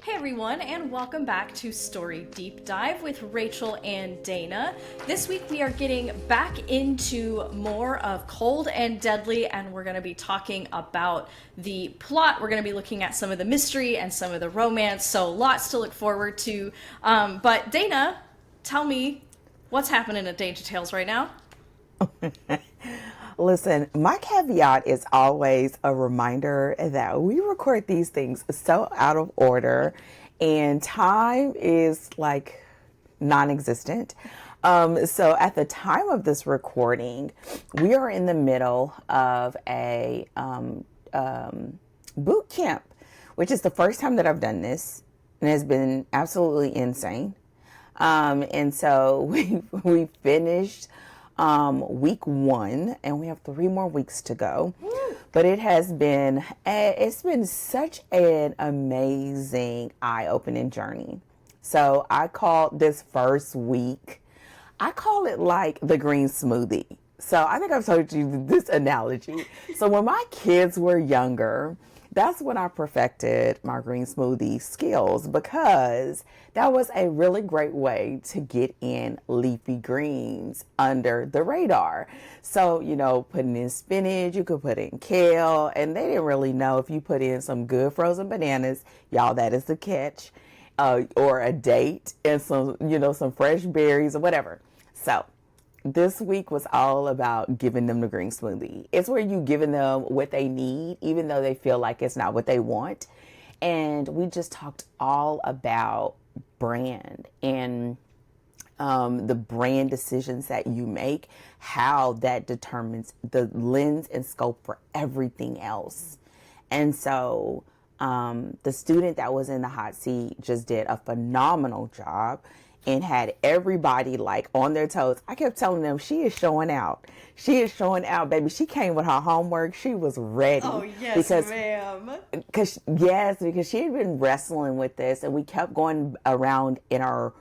Hey everyone, and welcome back to Story Deep Dive with Rachel and Dana. This week we are getting back into more of Cold and Deadly, and we're going to be talking about the plot. We're going to be looking at some of the mystery and some of the romance, so lots to look forward to. But Dana, tell me what's happening at Danger Tales right now. Listen, my caveat is always a reminder that we record these things so out of order and time is like non existent. So at the time of this recording, we are in the middle of a boot camp, which is the first time that I've done this and has been absolutely insane. And so we finished week one, and we have 3 more weeks to go. But it's been such an amazing eye-opening journey. So I call this first week, I call it like the green smoothie. So I think I've told you this analogy. So when my kids were younger, that's when I perfected my green smoothie skills, because that was a really great way to get in leafy greens under the radar. So, putting in spinach, you could put in kale, and they didn't really know if you put in some good frozen bananas, y'all, that is the catch, or a date and some fresh berries or whatever. So this week was all about giving them the green smoothie. It's where you giving them what they need, even though they feel like it's not what they want. And we just talked all about brand and the brand decisions that you make, how that determines the lens and scope for everything else. And so the student that was in the hot seat just did a phenomenal job and had everybody like on their toes. I kept telling them, she is showing out. She is showing out, baby. She came with her homework. She was ready. Oh, yes, ma'am. Because she had been wrestling with this, and we kept going around in our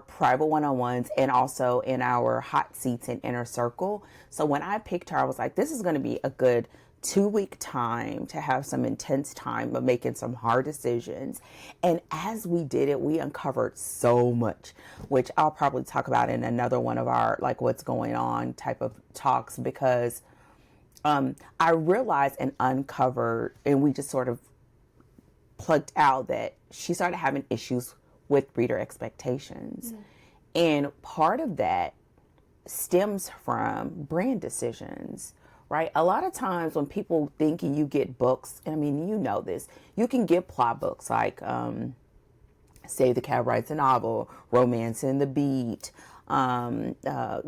private one-on-ones and also in our hot seats and inner circle. So when I picked her, I was like, this is going to be a good 2 week time to have some intense time of making some hard decisions. And as we did it, we uncovered so much, which I'll probably talk about in another one of our like what's going on type of talks, because I realized and uncovered, and we just sort of plugged out that she started having issues with reader expectations. And part of that stems from brand decisions. Right? A lot of times when people think you get books, and I mean, you know this, you can get plot books like Save the Cat Writes a Novel, Romance in the Beat,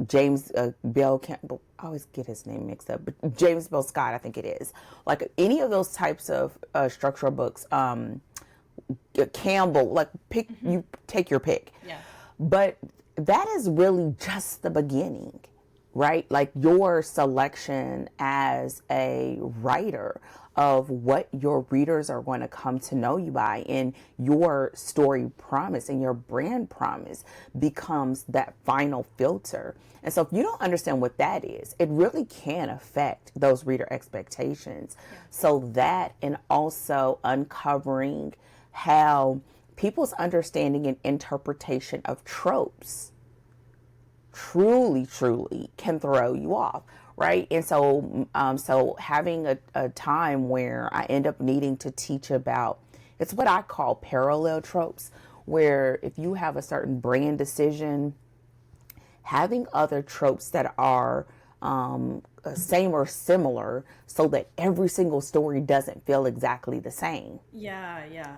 James Bell Campbell, I always get his name mixed up, but James Bell Scott, I think it is. Like any of those types of structural books, Campbell, like you take your pick. Yeah. But that is really just the beginning. Right? Like your selection as a writer of what your readers are going to come to know you by, and your story promise and your brand promise becomes that final filter. And so if you don't understand what that is, it really can affect those reader expectations. Yeah. So that, and also uncovering how people's understanding and interpretation of tropes truly can throw you off, right? And so so having a time where I end up needing to teach about, it's what I call parallel tropes, where if you have a certain brand decision, having other tropes that are same or similar, so that every single story doesn't feel exactly the same. Yeah.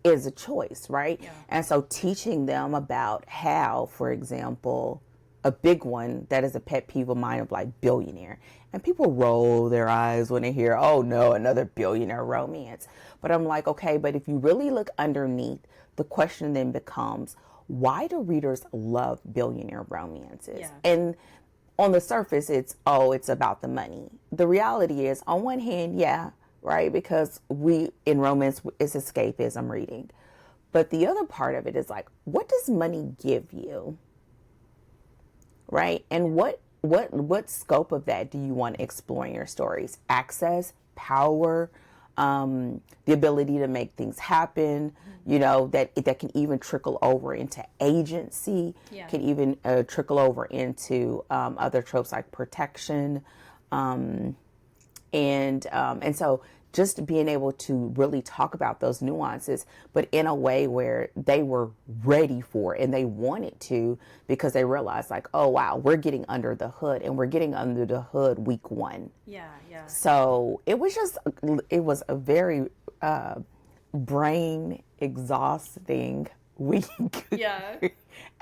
Is a choice, right? Yeah. And so teaching them about how, for example, a big one that is a pet peeve of mine of like billionaire. And people roll their eyes when they hear, oh no, another billionaire romance. But I'm like, okay, but if you really look underneath, the question then becomes, why do readers love billionaire romances? Yeah. And on the surface, it's about the money. The reality is, on one hand, yeah, right? Because in romance, it's escapism reading. But the other part of it is like, what does money give you? Right? And what scope of that do you want to explore in your stories? Access, power, the ability to make things happen, you know, that can even trickle over into agency, can even trickle over into other tropes like protection. And so just being able to really talk about those nuances, but in a way where they were ready for it and they wanted to, because they realized like, oh, wow, we're getting under the hood, and we're getting under the hood week one. Yeah, yeah. So it was a very brain exhausting week. Yeah.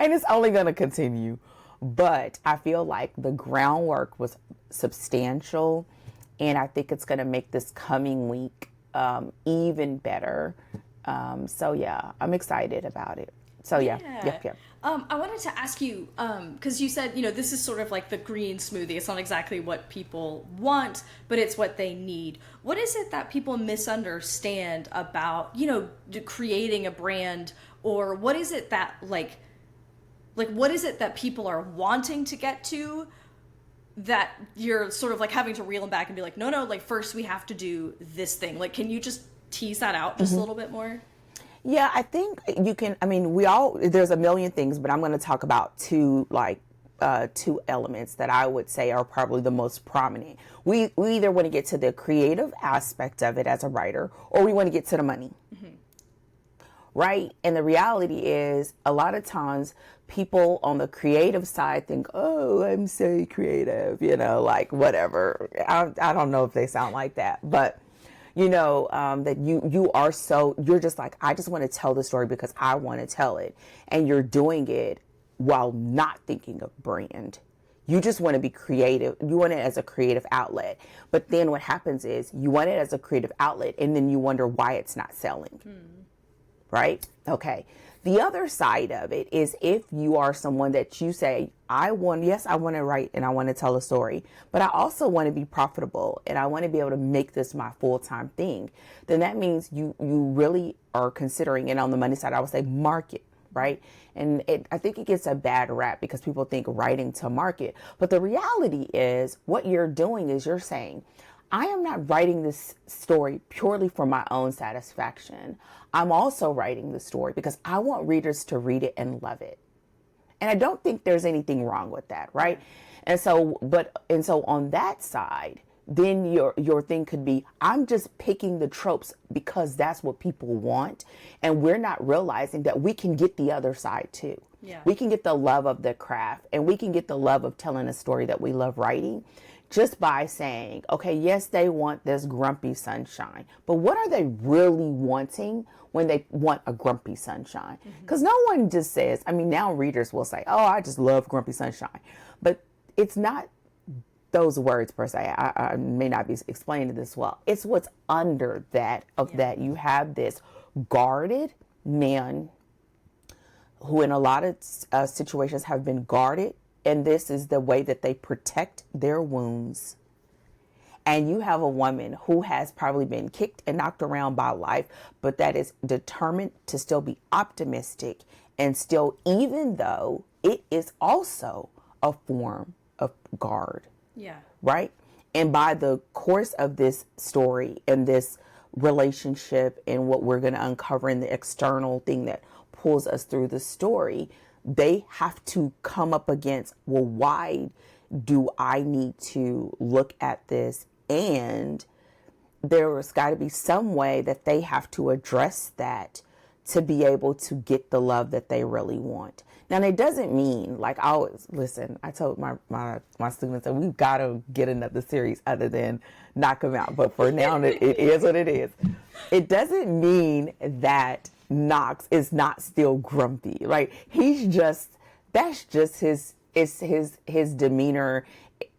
And it's only going to continue. But I feel like the groundwork was substantial. And I think it's going to make this coming week even better. So, yeah, I'm excited about it. So, yeah. I wanted to ask you, because you said, you know, this is sort of like the green smoothie. It's not exactly what people want, but it's what they need. What is it that people misunderstand about, you know, creating a brand? Or what is it that, like what is it that people are wanting to get to, that you're sort of like having to reel them back and be like, no, like first we have to do this thing. Like, can you just tease that out just a little bit more? Yeah, I think you can. I mean, there's a million things, but I'm going to talk about two elements that I would say are probably the most prominent. We either want to get to the creative aspect of it as a writer, or we want to get to the money. Right? And the reality is, a lot of times people on the creative side think, oh, I'm so creative, you know, like whatever. I don't know if they sound like that, but you know, that you're just like, I just want to tell the story because I want to tell it. And you're doing it while not thinking of brand. You just want to be creative. You want it as a creative outlet. But then what happens is you want it as a creative outlet, and then you wonder why it's not selling. Right? Okay. The other side of it is, if you are someone that you say, I want to write and I want to tell a story, but I also want to be profitable and I want to be able to make this my full-time thing, then that means you really are considering it on the money side. I would say market, right? And I think it gets a bad rap because people think writing to market. But the reality is, what you're doing is you're saying, I am not writing this story purely for my own satisfaction. I'm also writing the story because I want readers to read it and love it. And I don't think there's anything wrong with that, right? And so on that side, then your thing could be, I'm just picking the tropes because that's what people want. And we're not realizing that we can get the other side too. Yeah. We can get the love of the craft, and we can get the love of telling a story that we love writing, just by saying, okay, yes, they want this grumpy sunshine, but what are they really wanting when they want a grumpy sunshine? Because no one just says, I mean, now readers will say, oh, I just love grumpy sunshine, but it's not those words per se. I may not be explaining this well. It's what's under that, that you have this guarded man who in a lot of situations have been guarded. And this is the way that they protect their wounds. And you have a woman who has probably been kicked and knocked around by life, but that is determined to still be optimistic, and still, even though it is also a form of guard. Yeah. Right? And by the course of this story and this relationship and what we're going to uncover in the external thing that pulls us through the story, they have to come up against, well, why do I need to look at this? And there's got to be some way that they have to address that to be able to get the love that they really want. Now, it doesn't mean, like, I always, listen, I told my students that we've got to get another series other than knock them out. But for now, it is what it is. It doesn't mean that Knox is not still grumpy, right? That's just his demeanor.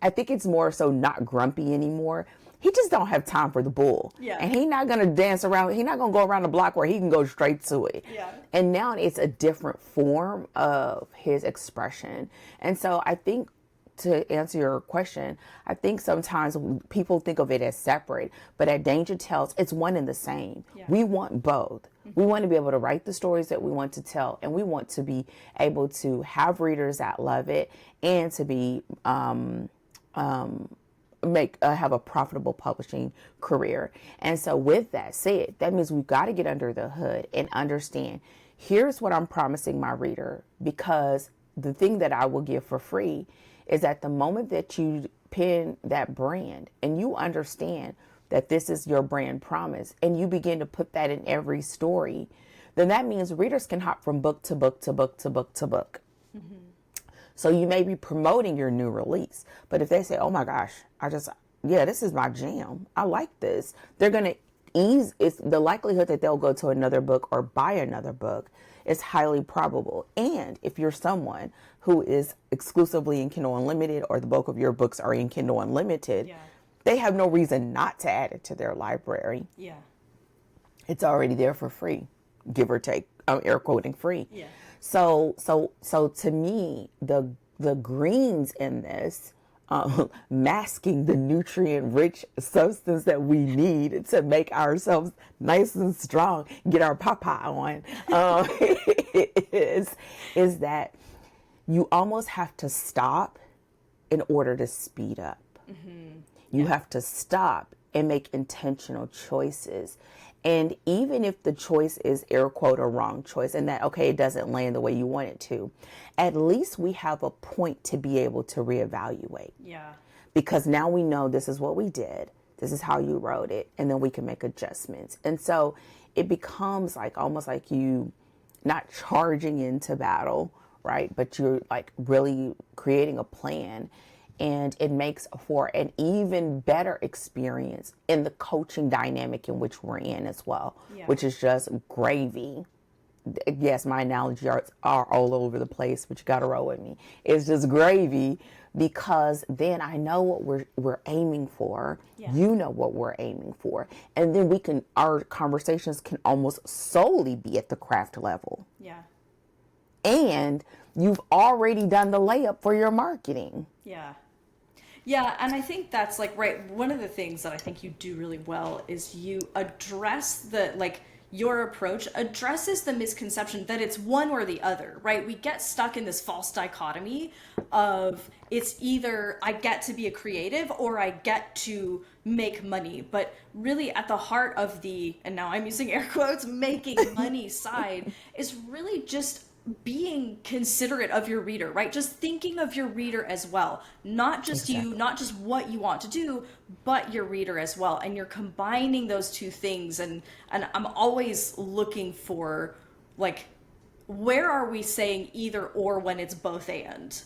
I think it's more so not grumpy anymore. He just don't have time for the bull. Yeah. And he's not going to dance around. He's not going to go around the block where he can go straight to it. Yeah. And now it's a different form of his expression. And so I think, to answer your question, I think sometimes people think of it as separate, but at Danger Tales, it's one and the same. Yeah. We want both. We want to be able to write the stories that we want to tell, and we want to be able to have readers that love it, and to be have a profitable publishing career. And so with that said, that means we've got to get under the hood and understand, here's what I'm promising my reader, because the thing that I will give for free is at the moment that you pin that brand and you understand that this is your brand promise and you begin to put that in every story, then that means readers can hop from book to book to book to book to book. Mm-hmm. So you may be promoting your new release, but if they say, oh my gosh, this is my jam, I like this, they're going to it's the likelihood that they'll go to another book or buy another book is highly probable. And if you're someone who is exclusively in Kindle Unlimited, or the bulk of your books are in Kindle Unlimited, they have no reason not to add it to their library. Yeah. It's already there for free, give or take. I'm air quoting free. Yeah. So to me, the greens in this, masking the nutrient-rich substance that we need to make ourselves nice and strong, get our papa on, is that you almost have to stop in order to speed up. Mm-hmm. You have to stop and make intentional choices. And even if the choice is air quote a wrong choice and that, okay, it doesn't land the way you want it to, at least we have a point to be able to reevaluate. Yeah. Because now we know this is what we did. This is how you wrote it. And then we can make adjustments. And so it becomes like almost like you not charging into battle, right? But you're like really creating a plan. And it makes for an even better experience in the coaching dynamic in which we're in as well, which is just gravy. Yes, my analogy are all over the place, but you got to roll with me. It's just gravy, because then I know what we're aiming for. Yeah. You know what we're aiming for. And then our conversations can almost solely be at the craft level. Yeah. And you've already done the layup for your marketing. Yeah. Yeah, and I think that's like, right, one of the things that I think you do really well is you address your approach addresses the misconception that it's one or the other, right? We get stuck in this false dichotomy of it's either I get to be a creative or I get to make money. But really at the heart of and now I'm using air quotes, making money side is really just being considerate of your reader, right? Just thinking of your reader as well. Not just you, not just what you want to do, but your reader as well. And you're combining those two things. And I'm always looking for, like, where are we saying either or when it's both and?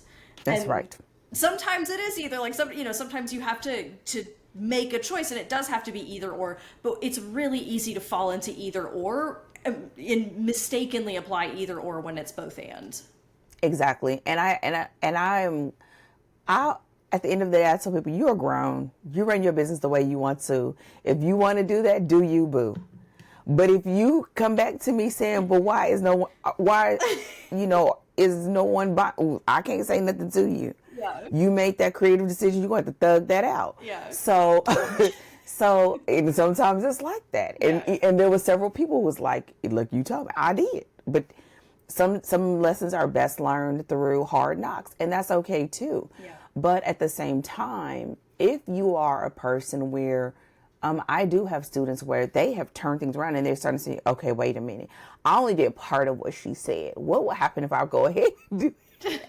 That's right. Sometimes it is either, like, sometimes you have to make a choice and it does have to be either or, but it's really easy to fall into either or and mistakenly apply either or when it's both and. Exactly. And I'm at the end of the day, I tell people, you're grown. You run your business the way you want to. If you want to do that, do you, boo. But if you come back to me saying, but is no one I can't say nothing to you. Yeah. You make that creative decision, you're going to thug that out. Yeah. So and sometimes it's like that. Yeah. And there were several people who was like, look, you told me. I did. But some lessons are best learned through hard knocks, and that's okay too. Yeah. But at the same time, if you are a person where I do have students where they have turned things around and they're starting to say, okay, wait a minute. I only did part of what she said. What would happen if I go ahead and do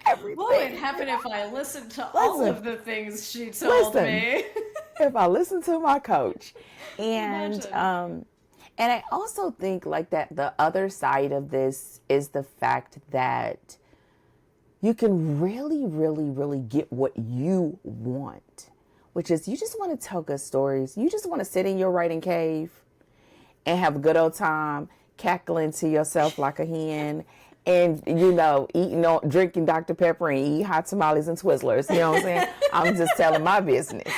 everything? What would happen if I listened to all of the things she told me? If I listen to my coach. And I also think like that the other side of this is the fact that you can really, really, really get what you want, which is you just want to tell good stories. You just want to sit in your writing cave and have a good old time, cackling to yourself like a hen, and, drinking Dr. Pepper and eat hot tamales and Twizzlers. You know what I'm saying? I'm just telling my business,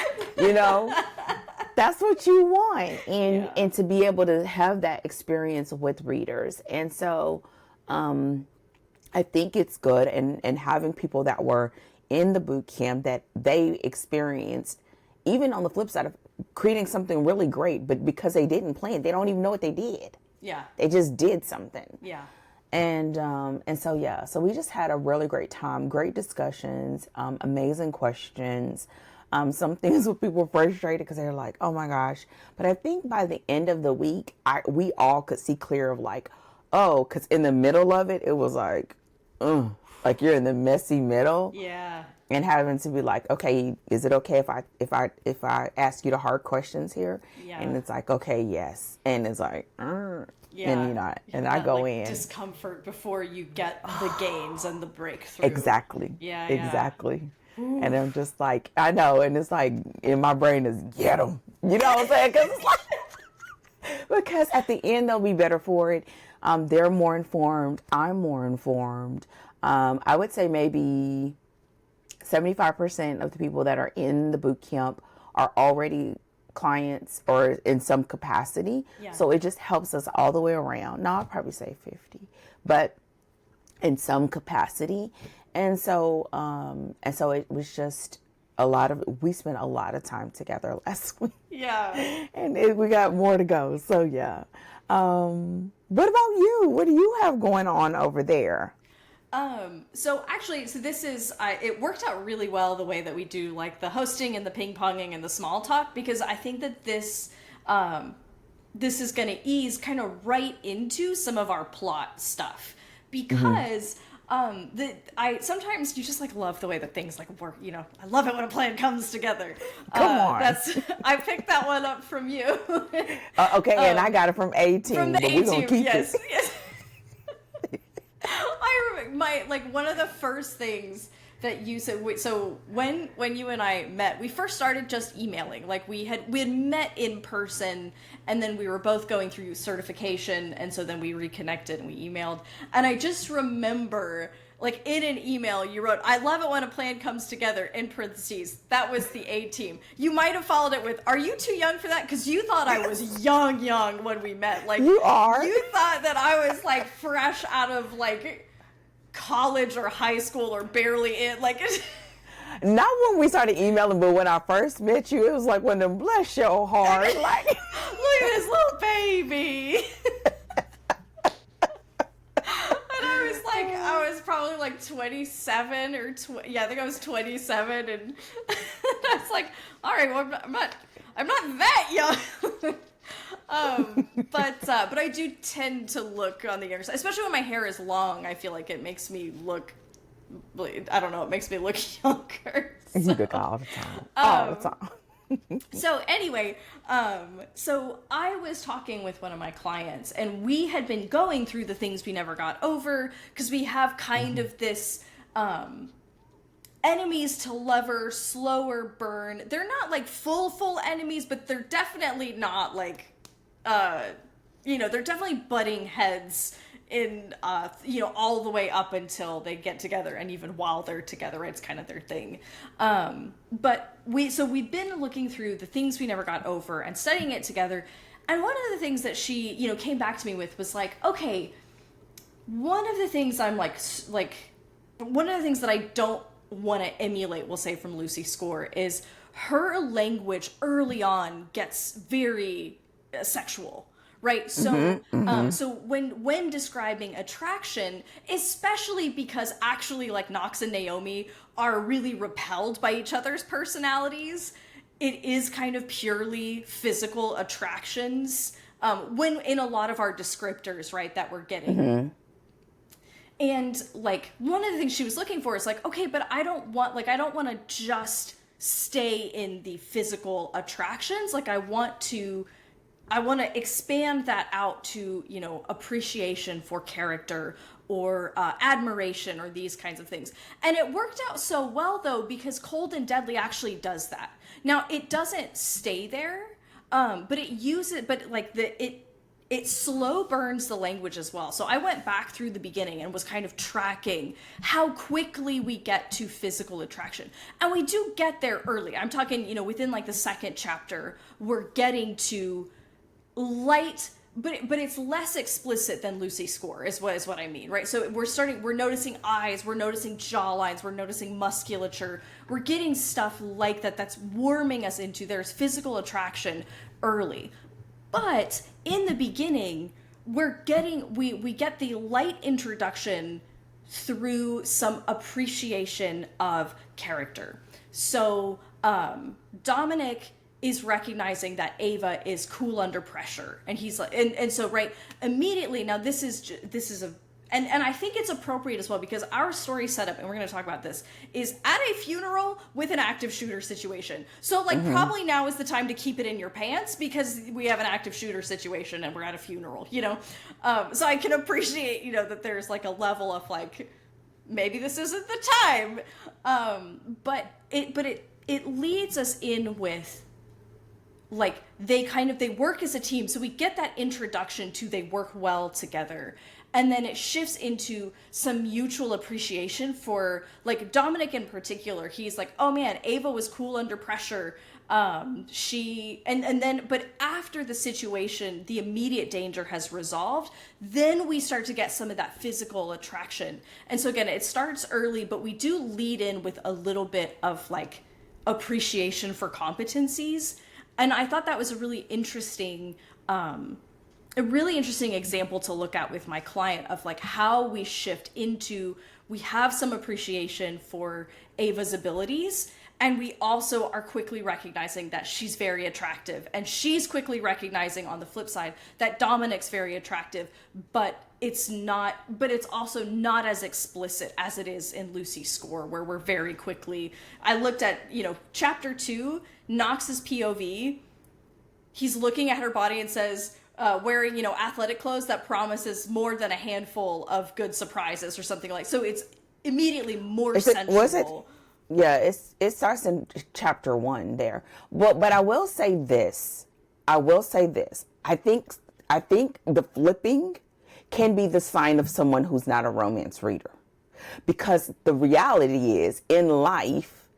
That's what you want. And to be able to have that experience with readers. And so I think it's good. And having people that were in the boot camp that they experienced, even on the flip side of creating something really great, but because they didn't plan, they don't even know what they did. Yeah. They just did something. Yeah. And so we just had a really great time, great discussions, amazing questions. Some things with people frustrated because they're like, oh my gosh. But I think by the end of the week, we all could see clear of like, oh, because in the middle of it, it was like you're in the messy middle. Yeah. And having to be like, okay, is it okay if I ask you the hard questions here? Yeah. And it's like, okay, yes. And it's like, yeah. And and I go like, in discomfort before you get the gains and the breakthrough. Exactly. Yeah. Exactly. Ooh. And I'm just like, I know, and it's like in my brain is get them. You know what I'm saying? Because it's like, because at the end they'll be better for it. They're more informed. I'm more informed. I would say maybe 75% of the people that are in the boot camp are already clients or in some capacity. Yeah. So it just helps us all the way around. Now I'll probably say 50, but in some capacity. And so it was just we spent a lot of time together last week. Yeah. And we got more to go. So yeah. What about you? What do you have going on over there? So this is, it worked out really well the way that we do like the hosting and the ping ponging and the small talk, because I think that this is going to ease kind of right into some of our plot stuff, because, I sometimes you just like love the way that things like work, I love it when a plan comes together. Come on. I picked that one up from you. Okay. And I got it from A-Team. From the but A-Team, we're gonna keep yes. it. Yes. I remember one of the first things that you said. So when you and I met, we first started just emailing. Like we had met in person, and then we were both going through certification, and so then we reconnected and we emailed. And I just remember, like in an email, you wrote, "I love it when a plan comes together." In parentheses, that was the A-Team. You might have followed it with, "Are you too young for that?" Because you thought I was young when we met. Like you are. You thought that I was like fresh out of like college or high school or barely in, like. Not when we started emailing, but when I first met you, it was like one of them bless your heart. Like, look at this little baby. I was probably like 27 or I think I was 27, and I was like, all right, well, I'm not that young. But I do tend to look on the younger side, especially when my hair is long. I feel like it makes me look, I don't know, it makes me look younger. So. You look all the time. All the time. So anyway, so I was talking with one of my clients, and we had been going through the things we never got over, because we have kind of this enemies to lever, slower burn. They're not like full enemies, but they're definitely not like, they're definitely butting heads in, all the way up until they get together, and even while they're together, it's kind of their thing. But we've been looking through the things we never got over and studying it together. And one of the things that she, came back to me with was like, okay, one of the things I'm like, one of the things that I don't want to emulate, we'll say, from Lucy Score is her language early on gets very sexual. Right. So, so when describing attraction, especially because actually like Knox and Naomi are really repelled by each other's personalities, it is kind of purely physical attractions. When in a lot of our descriptors, right, that we're getting. Mm-hmm. And like one of the things she was looking for is like, okay, but I don't want to just stay in the physical attractions. Like I want to expand that out to, appreciation for character or admiration or these kinds of things. And it worked out so well, though, because Cold and Deadly actually does that. Now, it doesn't stay there, but it slow burns the language as well. So I went back through the beginning and was kind of tracking how quickly we get to physical attraction. And we do get there early. I'm talking, within like the second chapter, we're getting to light, but it's less explicit than Lucy Score is what I mean, right? So we're noticing eyes, we're noticing jawlines, we're noticing musculature, we're getting stuff like that's warming us into there's physical attraction early. But in the beginning, we get the light introduction through some appreciation of character. So Dominic is recognizing that Ava is cool under pressure, and he's like, and so right immediately now this is a. And I think it's appropriate as well because our story setup, and we're going to talk about this, is at a funeral with an active shooter situation. So, like, probably now is the time to keep it in your pants because we have an active shooter situation and we're at a funeral, you know? So I can appreciate, you know, that there's, like, a level of, like, maybe this isn't the time. But it leads us in with, like, they work as a team. So we get that introduction to they work well together. And then it shifts into some mutual appreciation for, like, Dominic in particular. He's like, oh man, Ava was cool under pressure. But after the situation, the immediate danger has resolved, then we start to get some of that physical attraction. And so again, it starts early, but we do lead in with a little bit of, like, appreciation for competencies. And I thought that was a really interesting example to look at with my client of, like, how we shift into, we have some appreciation for Ava's abilities, and we also are quickly recognizing that she's very attractive, and she's quickly recognizing on the flip side that Dominic's very attractive, but it's also not as explicit as it is in Lucy's score, where we're very quickly, I looked at, you know, chapter 2, Knox's POV, he's looking at her body and says, wearing, you know, athletic clothes that promises more than a handful of good surprises or something like. So it's immediately more sensual. Was it? Yeah, it starts in chapter 1 there. But I will say this. I think the flipping can be the sign of someone who's not a romance reader, because the reality is in life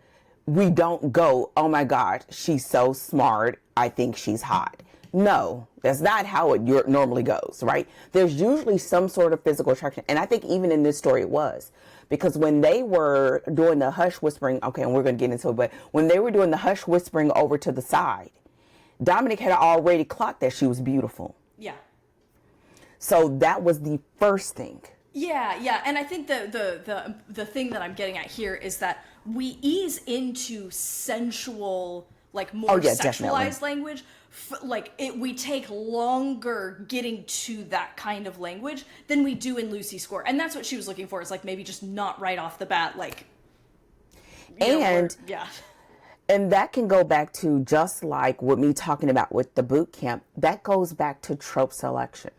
we don't go, oh my God, she's so smart, I think she's hot. No, that's not how it normally goes, right? There's usually some sort of physical attraction. And I think even in this story it was. Because when they were doing the hush whispering, okay, and we're going to get into it, but when they were doing the hush whispering over to the side, Dominic had already clocked that she was beautiful. Yeah. So that was the first thing. Yeah. And I think the thing that I'm getting at here is that we ease into sensual, like, more sexualized language. We take longer getting to that kind of language than we do in Lucy's score. And that's what she was looking for, is, like, maybe just not right off the bat, like, and that can go back to, just like with me talking about with the boot camp, that goes back to trope selection.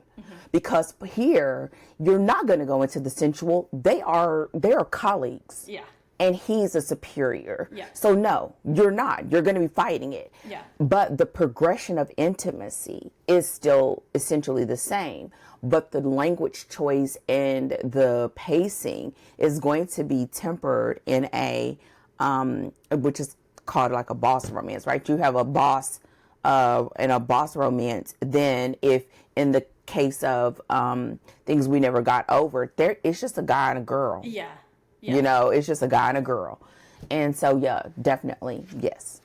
Because here you're not going to go into the sensual. They are colleagues. Yeah. And he's a superior. Yeah. So no, you're not. You're going to be fighting it. Yeah. But the progression of intimacy is still essentially the same. But the language choice and the pacing is going to be tempered in a, which is called like a boss romance, right? You have a boss in a boss romance. Then if in the case of Things We Never Got Over, it's just a guy and a girl. Yeah. You know, it's just a guy and a girl. And so, yeah, definitely, yes.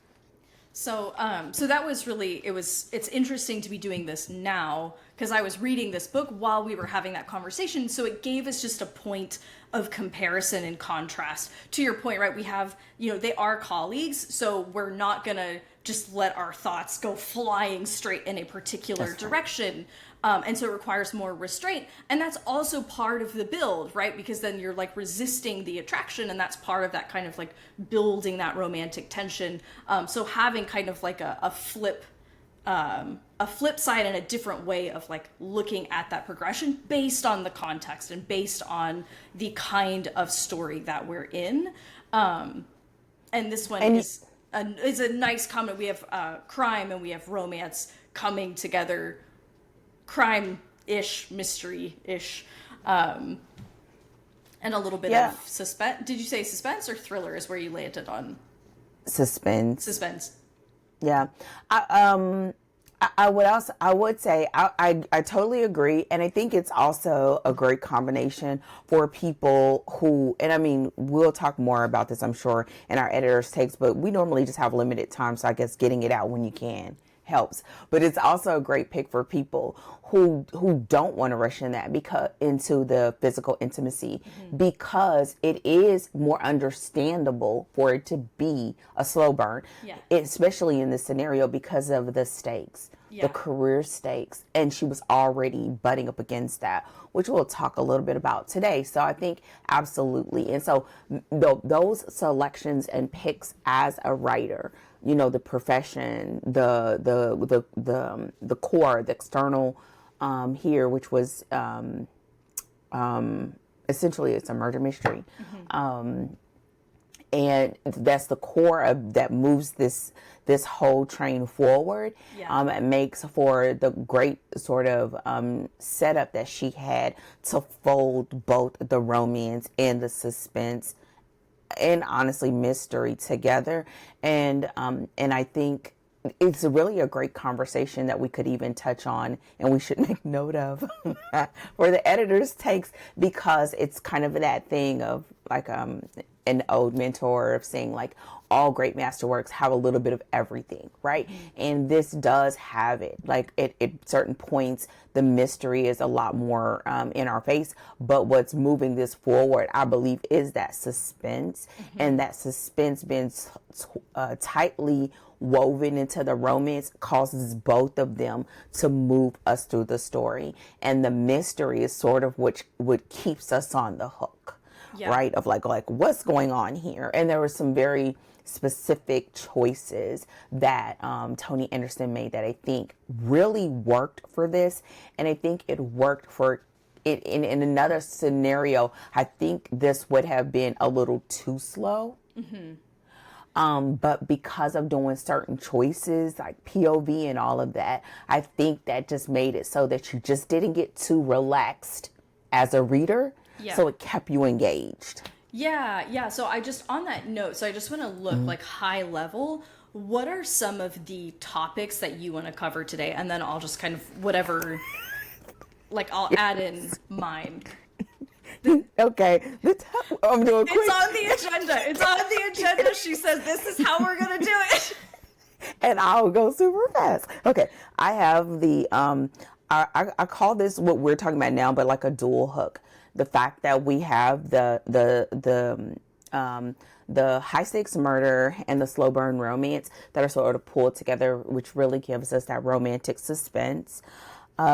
So that was really, it's interesting to be doing this now, because I was reading this book while we were having that conversation. So it gave us just a point of comparison and contrast. To your point, right? We have, you know, they are colleagues, so we're not going to just let our thoughts go flying straight in a particular direction. And so it requires more restraint. And that's also part of the build, right? Because then you're, like, resisting the attraction, and that's part of that kind of, like, building that romantic tension. So having kind of like a flip side and a different way of, like, looking at that progression based on the context and based on the kind of story that we're in. And this one is a nice comment. We have crime and we have romance coming together. Crime-ish, mystery-ish, and a little bit of suspense. Did you say suspense or thriller is where you landed on? Suspense. Yeah. I would say I totally agree. And I think it's also a great combination for people who, and I mean, we'll talk more about this, I'm sure, in our editor's takes, but we normally just have limited time. So I guess getting it out when you can helps. But it's also a great pick for people who don't want to rush in that because into the physical intimacy, because it is more understandable for it to be a slow burn, especially in this scenario because of the stakes. The career stakes, and she was already butting up against that, which we'll talk a little bit about today. So I think absolutely. And so those selections and picks as a writer, you know, the profession, the core, the external here, which was essentially it's a murder mystery. And that's the core of that moves this whole train forward. It makes for the great sort of setup that she had to fold both the romance and the suspense and honestly mystery together. And I think it's really a great conversation that we could even touch on and we should make note of for the editor's takes, because it's kind of that thing of like an old mentor of saying like all great masterworks have a little bit of everything, right? And this does have it. Like at certain points, the mystery is a lot more in our face, but what's moving this forward, I believe, is that suspense, and that suspense being tightly woven into the romance causes both of them to move us through the story, and the mystery is sort of what keeps us on the hook. Right, of like what's going on here. And there were some very specific choices that Toni Anderson made that I think really worked for this, and I think it worked for it in another scenario. I think this would have been a little too slow. But because of doing certain choices like POV and all of that, I think that just made it so that you just didn't get too relaxed as a reader. So it kept you engaged. So I just, on that note, so I just want to look like high level. What are some of the topics that you want to cover today? And then I'll just kind of whatever, like I'll add in mine. Okay. I'm doing quick. It's on the agenda. It's on the agenda. She says this is how we're going to do it. And I'll go super fast. Okay. I have the, I call this what we're talking about now, but like a dual hook. The fact that we have the high stakes murder and the slow burn romance that are sort of pulled together, which really gives us that romantic suspense.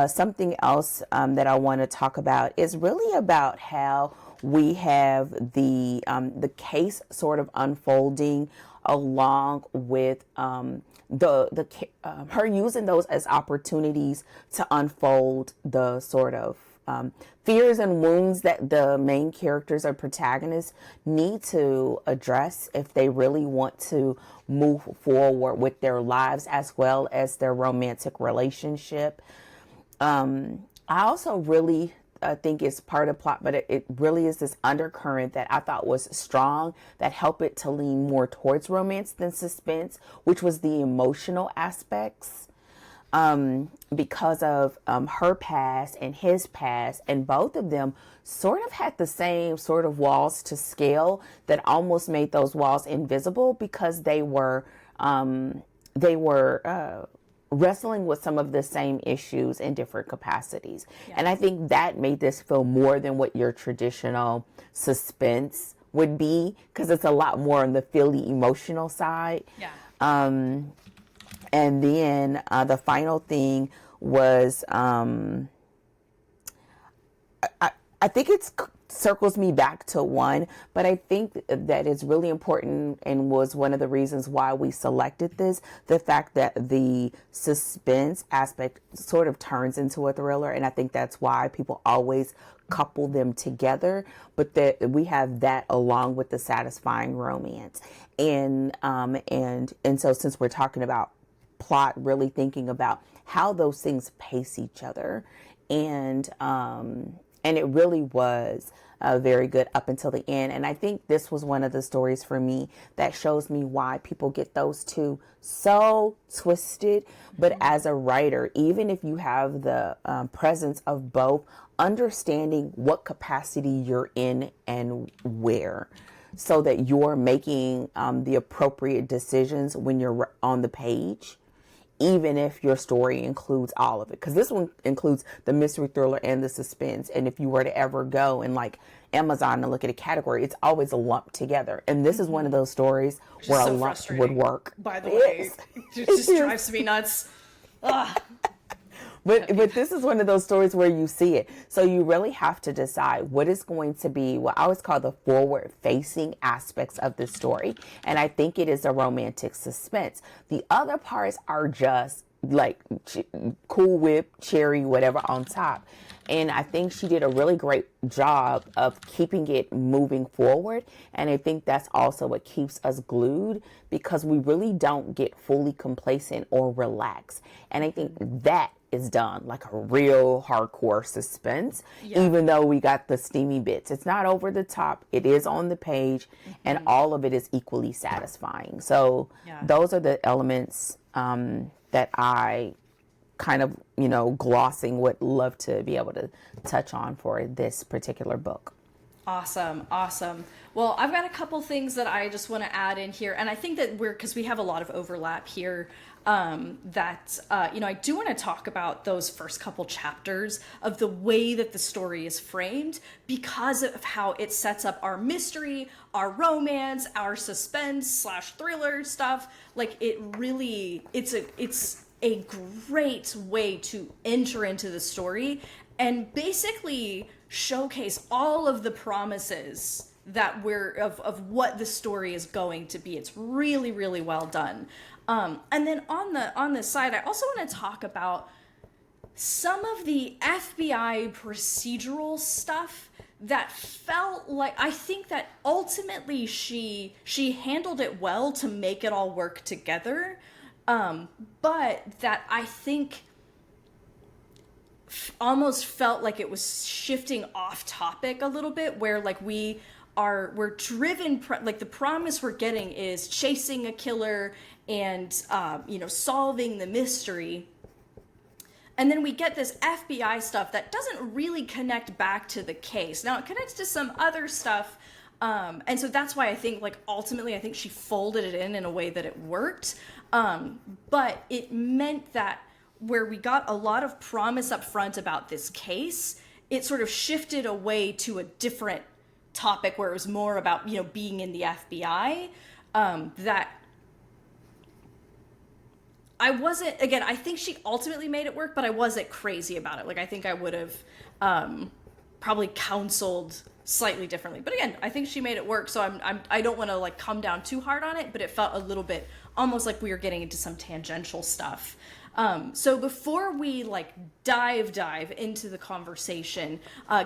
Something else that I want to talk about is really about how we have the case sort of unfolding along with her using those as opportunities to unfold the sort of fears and wounds that the main characters or protagonists need to address if they really want to move forward with their lives as well as their romantic relationship. I also really think it's part of plot, but it really is this undercurrent that I thought was strong that helped it to lean more towards romance than suspense, which was the emotional aspects. Because of her past and his past, and both of them sort of had the same sort of walls to scale that almost made those walls invisible because they were wrestling with some of the same issues in different capacities. And I think that made this feel more than what your traditional suspense would be, because it's a lot more on the feely emotional side. And then the final thing was, I think it circles me back to one, but I think that it's really important and was one of the reasons why we selected this, the fact that the suspense aspect sort of turns into a thriller. And I think that's why people always couple them together, but that we have that along with the satisfying romance. And so since we're talking about plot, really thinking about how those things pace each other, and it really was very good up until the end. And I think this was one of the stories for me that shows me why people get those two so twisted. But as a writer, even if you have the presence of both, understanding what capacity you're in and where, so that you're making the appropriate decisions when you're on the page even if your story includes all of it. Because this one includes the mystery thriller and the suspense. And if you were to ever go and like Amazon and look at a category, it's always lumped together. And this is one of those stories where a lump would work. By the way, it just drives me nuts. Ugh. But this is one of those stories where you see it. So you really have to decide what is going to be what I always call the forward-facing aspects of the story. And I think it is a romantic suspense. The other parts are just like Cool Whip, cherry, whatever on top. And I think she did a really great job of keeping it moving forward. And I think that's also what keeps us glued, because we really don't get fully complacent or relaxed. And I think that is done like a real hardcore suspense, even though we got the steamy bits. It's not over the top. It is on the page, and all of it is equally satisfying. So those are the elements that I kind of, glossing would love to be able to touch on for this particular book. Awesome. Well, I've got a couple things that I just want to add in here. And I think that because we have a lot of overlap here, I do want to talk about those first couple chapters of the way that the story is framed, because of how it sets up our mystery, our romance, our suspense / thriller stuff. Like it's a great way to enter into the story and basically showcase all of the promises that of what the story is going to be. It's really, really well done. And then on the side, I also want to talk about some of the FBI procedural stuff that felt like, I think that ultimately she handled it well to make it all work together. But that I think almost felt like it was shifting off topic a little bit, where like we're driven, like the promise we're getting is chasing a killer and solving the mystery, and then we get this FBI stuff that doesn't really connect back to the case. Now it connects to some other stuff, and so that's why I think like ultimately I think she folded it in a way that it worked, but it meant that where we got a lot of promise up front about this case, it sort of shifted away to a different topic where it was more about, being in the FBI, that I wasn't, again, I think she ultimately made it work, but I wasn't crazy about it. Like, I think I would have probably counseled slightly differently. But again, I think she made it work, so I don't want to like come down too hard on it, but it felt a little bit almost like we were getting into some tangential stuff. So before we like dive into the conversation,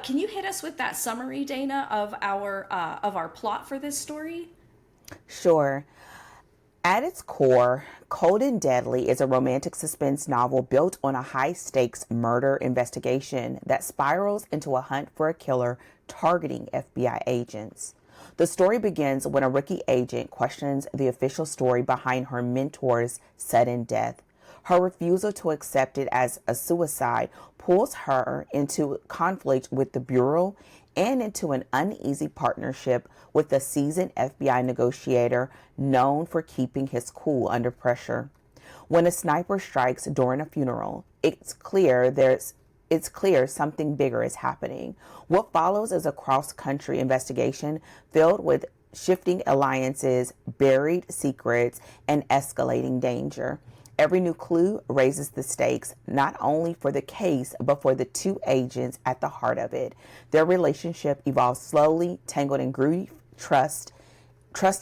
can you hit us with that summary, Dana, of our plot for this story? Sure. At its core, Cold and Deadly is a romantic suspense novel built on a high-stakes murder investigation that spirals into a hunt for a killer targeting FBI agents. The story begins when a rookie agent questions the official story behind her mentor's sudden death. Her refusal to accept it as a suicide pulls her into conflict with the Bureau and into an uneasy partnership with a seasoned FBI negotiator known for keeping his cool under pressure. When a sniper strikes during a funeral, it's clear something bigger is happening. What follows is a cross-country investigation filled with shifting alliances, buried secrets, and escalating danger. Every new clue raises the stakes, not only for the case, but for the two agents at the heart of it. Their relationship evolves slowly, tangled in grief, trust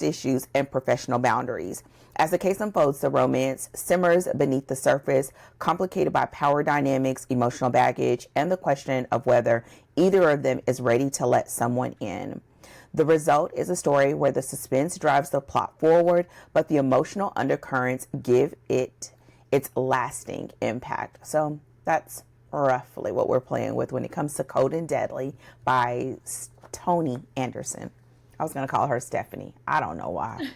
issues, and professional boundaries. As the case unfolds, the romance simmers beneath the surface, complicated by power dynamics, emotional baggage, and the question of whether either of them is ready to let someone in. The result is a story where the suspense drives the plot forward, but the emotional undercurrents give it its lasting impact. So that's roughly what we're playing with when it comes to Cold and Deadly by Toni Anderson. I was going to call her Stephanie. I don't know why.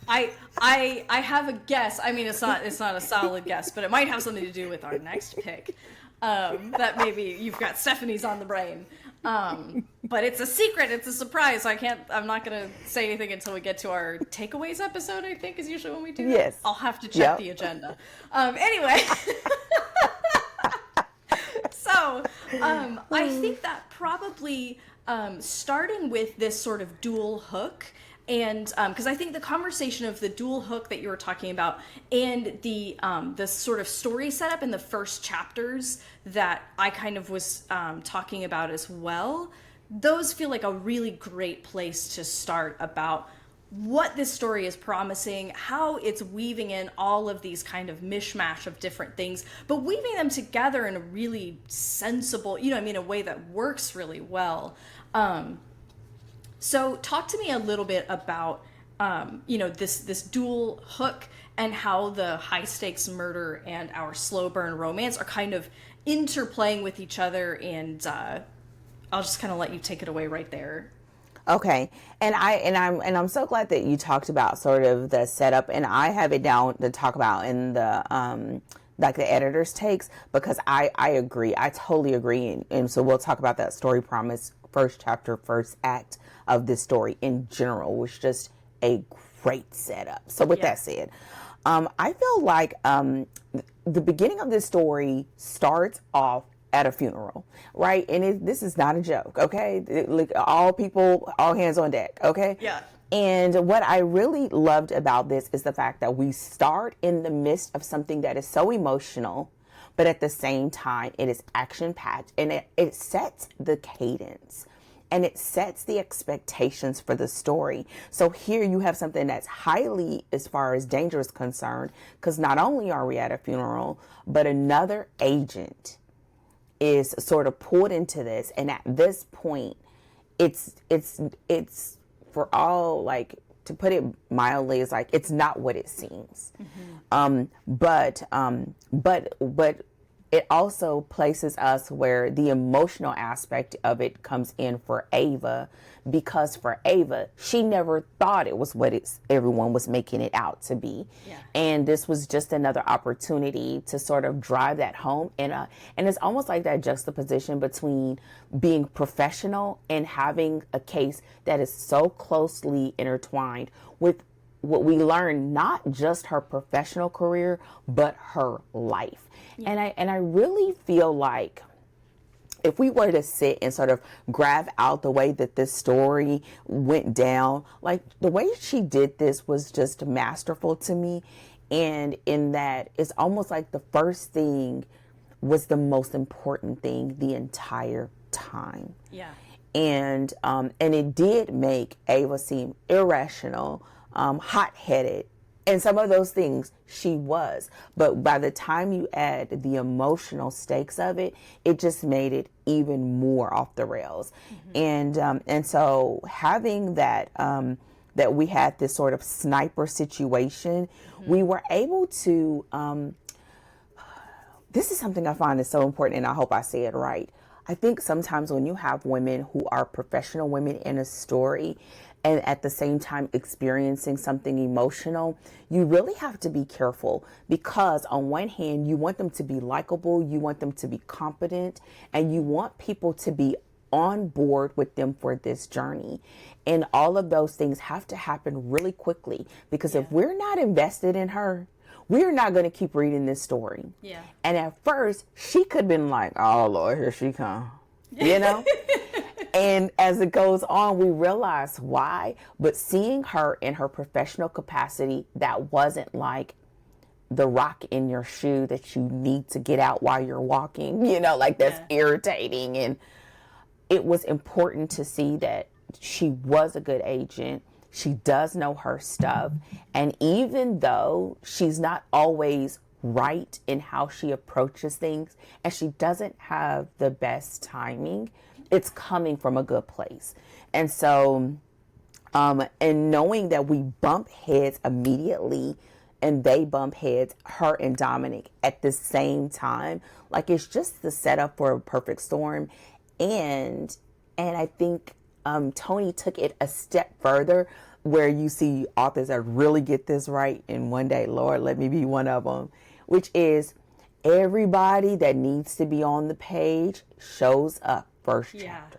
I have a guess. I mean, it's not a solid guess, but it might have something to do with our next pick. That maybe you've got Stephanie's on the brain. But it's a secret. It's a surprise. I'm not going to say anything until we get to our takeaways episode, I think is usually when we do that. Yes. I'll have to check the agenda. Anyway. So, I think that probably starting with this sort of dual hook, and because I think the conversation of the dual hook that you were talking about, and the sort of story setup in the first chapters that I kind of was talking about as well, those feel like a really great place to start about what this story is promising, how it's weaving in all of these kind of mishmash of different things, but weaving them together in a really sensible, a way that works really well. So talk to me a little bit about, this dual hook and how the high stakes murder and our slow burn romance are kind of interplaying with each other. And I'll just kind of let you take it away right there. Okay. I'm so glad that you talked about sort of the setup, and I have it down to talk about in the like the editor's takes, because I agree. I totally agree. And so we'll talk about that story promise, first chapter, first act of this story in general, was just a great setup. So with that said, I feel like the beginning of this story starts off at a funeral, right? And this is not a joke, okay? Like all hands on deck, okay? Yeah. And what I really loved about this is the fact that we start in the midst of something that is so emotional, but at the same time, it is action-packed, and it sets the cadence, and it sets the expectations for the story. So here you have something that's highly, as far as danger is concerned, because not only are we at a funeral, but another agent is sort of pulled into this, and at this point, it's for all, like, to put it mildly, is like it's not what it seems. But it also places us where the emotional aspect of it comes in for Ava, because for Ava, she never thought it was what everyone was making it out to be. Yeah. And this was just another opportunity to sort of drive that home. And it's almost like that juxtaposition between being professional and having a case that is so closely intertwined with what we learn, not just her professional career, but her life. Yeah. And I really feel like if we were to sit and sort of graph out the way that this story went down, like the way she did this was just masterful to me. And in that, it's almost like the first thing was the most important thing the entire time. Yeah. And it did make Ava seem irrational, hot-headed, and some of those things she was. But by the time you add the emotional stakes of it, it just made it even more off the rails. And so having that, that we had this sort of sniper situation, we were able to, this is something I find is so important, and I hope I say it right. I think sometimes when you have women who are professional women in a story, and at the same time experiencing something emotional, you really have to be careful, because on one hand, you want them to be likable, you want them to be competent, and you want people to be on board with them for this journey. And all of those things have to happen really quickly, because if we're not invested in her, we're not going to keep reading this story. Yeah. And at first, she could have been like, oh, Lord, here she comes, you know? And as it goes on, we realize why. But seeing her in her professional capacity, that wasn't like the rock in your shoe that you need to get out while you're walking, you know, like that's irritating. And it was important to see that she was a good agent. She does know her stuff. And even though she's not always right in how she approaches things, and she doesn't have the best timing, it's coming from a good place. And so, and knowing that we bump heads immediately and they bump heads, her and Dominic, at the same time, like it's just the setup for a perfect storm. And I think Toni took it a step further where you see authors that really get this right, and one day, Lord, let me be one of them, which is everybody that needs to be on the page shows up first chapter.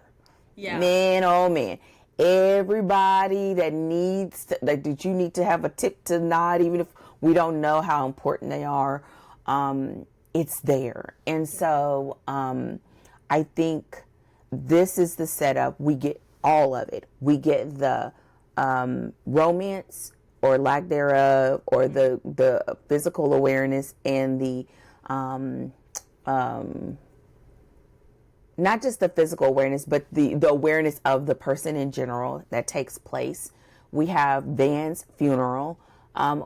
Yeah. Man, oh man. Everybody that needs to, that you need to have a tip to nod, even if we don't know how important they are, it's there. And so I think this is the setup. We get all of it. We get the romance or lack thereof, or the physical awareness, and the not just the physical awareness, but the awareness of the person in general that takes place. We have Van's funeral.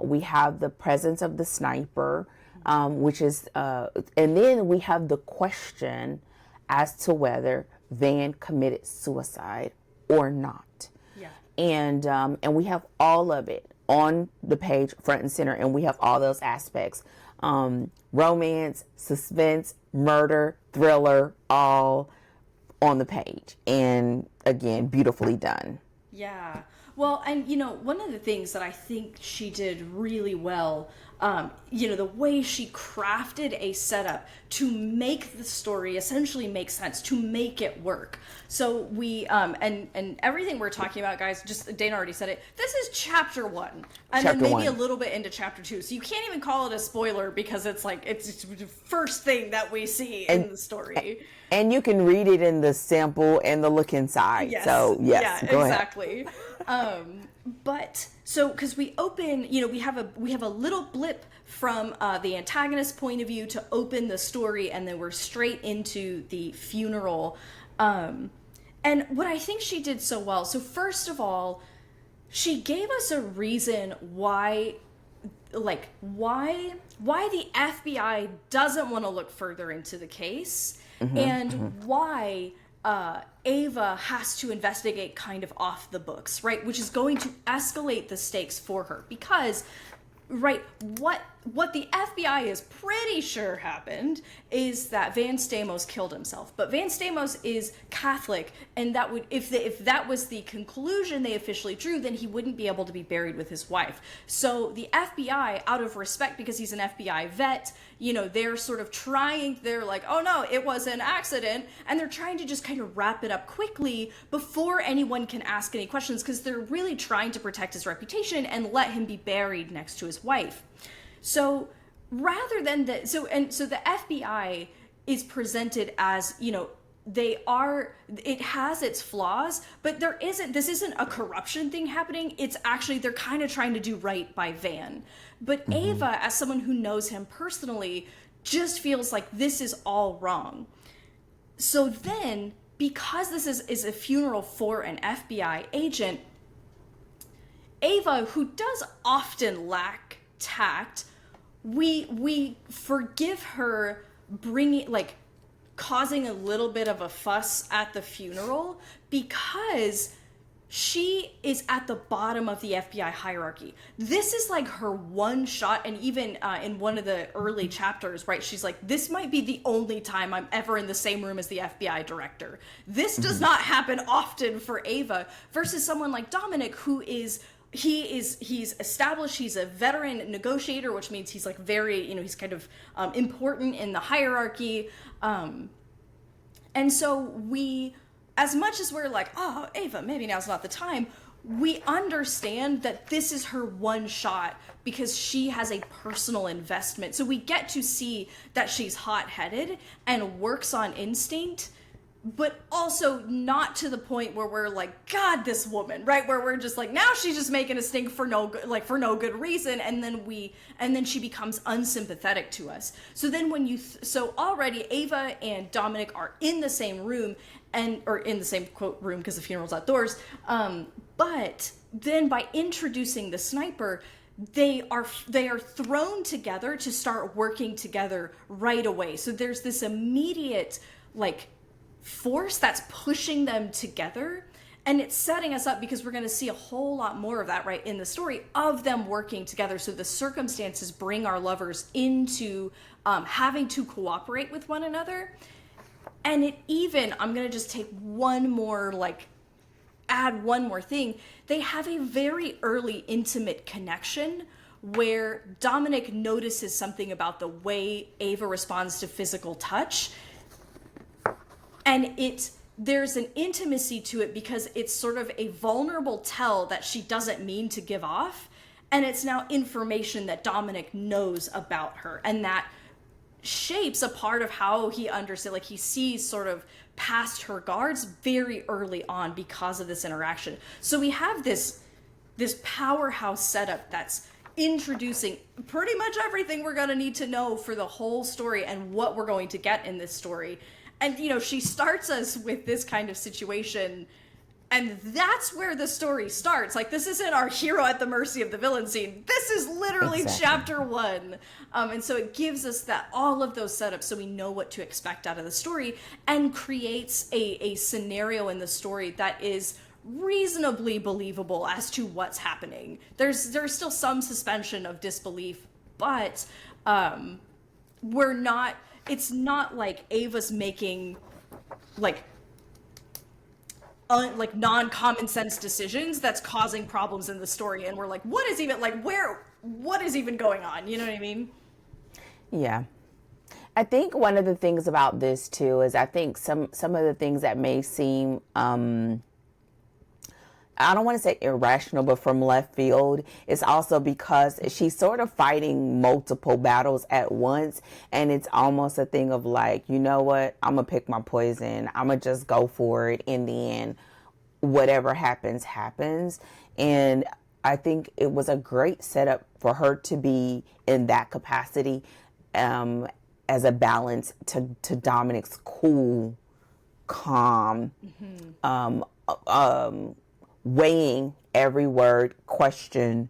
We have the presence of the sniper, which is, and then we have the question as to whether Van committed suicide or not. Yeah. And we have all of it on the page, front and center, and we have all those aspects. Romance, suspense, murder, thriller, all on the page. And again, beautifully done. Yeah. Well, and one of the things that I think she did really well, the way she crafted a setup to make the story essentially make sense, to make it work. So we, and everything we're talking about, guys, just Dana already said it. This is chapter 1, and Chapter then maybe 1. a little bit into chapter 2. So you can't even call it a spoiler because it's like it's the first thing that we see in the story. And you can read it in the sample and the look inside. Yes. So yes, yeah, go exactly. But so because we open, we have a little blip from the antagonist's point of view to open the story, and then we're straight into the funeral. And what I think she did so well. So first of all, she gave us a reason why the FBI doesn't want to look further into the case, and why Ava has to investigate kind of off the books, right? Which is going to escalate the stakes for her, because right, what the FBI is pretty sure happened is that Van Stamos killed himself. But Van Stamos is Catholic, and that would, if that was the conclusion they officially drew, then he wouldn't be able to be buried with his wife. So the FBI, out of respect, because he's an FBI vet, they're sort of trying, they're like, oh no, it was an accident, and they're trying to just kind of wrap it up quickly before anyone can ask any questions, because they're really trying to protect his reputation and let him be buried next to his wife. So rather than the FBI is presented as, it has its flaws, but this isn't a corruption thing happening. It's actually, they're kind of trying to do right by Van. But Ava, as someone who knows him personally, just feels like this is all wrong. So then, because this is a funeral for an FBI agent, Ava, who does often lack tact, we forgive her causing a little bit of a fuss at the funeral, because she is at the bottom of the FBI hierarchy. This is like her one shot, and even in one of the early chapters, right, she's like, this might be the only time I'm ever in the same room as the FBI director. This does not happen often for Ava, versus someone like Dominic, who is he's established, he's a veteran negotiator, which means he's like very, he's kind of important in the hierarchy. And so we, as much as we're like, oh, Ava, maybe now's not the time, we understand that this is her one shot because she has a personal investment. So we get to see that she's hot-headed and works on instinct, but also not to the point where we're like, God, this woman, right? Where we're just like, now she's just making a stink for no good reason, and then she becomes unsympathetic to us. So then so already Ava and Dominic are in the same room, or in the same quote room because the funeral's outdoors. But then by introducing the sniper, they are thrown together to start working together right away. So there's this immediate force that's pushing them together, and it's setting us up because we're going to see a whole lot more of that right in the story of them working together. So the circumstances bring our lovers into having to cooperate with one another. And I'm going to just take one more add one more thing, they have a very early intimate connection where Dominic notices something about the way Ava responds to physical touch, and there's an intimacy to it because it's sort of a vulnerable tell that she doesn't mean to give off, and it's now information that Dominic knows about her, and that shapes a part of how he understands, like he sees sort of past her guards very early on because of this interaction. So we have this powerhouse setup that's introducing pretty much everything we're going to need to know for the whole story and what we're going to get in this story. And, you know, she starts us with this kind of situation, and that's where the story starts. Like, this isn't our hero at the mercy of the villain scene. This is literally chapter 1. And so it gives us all of those setups so we know what to expect out of the story, and creates a scenario in the story that is reasonably believable as to what's happening. There's still some suspension of disbelief, but it's not like Ava's making like non-common sense decisions that's causing problems in the story, and we're like, what is even going on? You know what I mean? Yeah. I think one of the things about this too is I think some of the things that may seem I don't want to say irrational, but from left field, it's also because she's sort of fighting multiple battles at once. And it's almost a thing of like, you know what? I'm going to pick my poison. I'm going to just go for it. In the end, whatever happens, happens. And I think it was a great setup for her to be in that capacity as a balance to Dominic's cool, calm, weighing every word, question,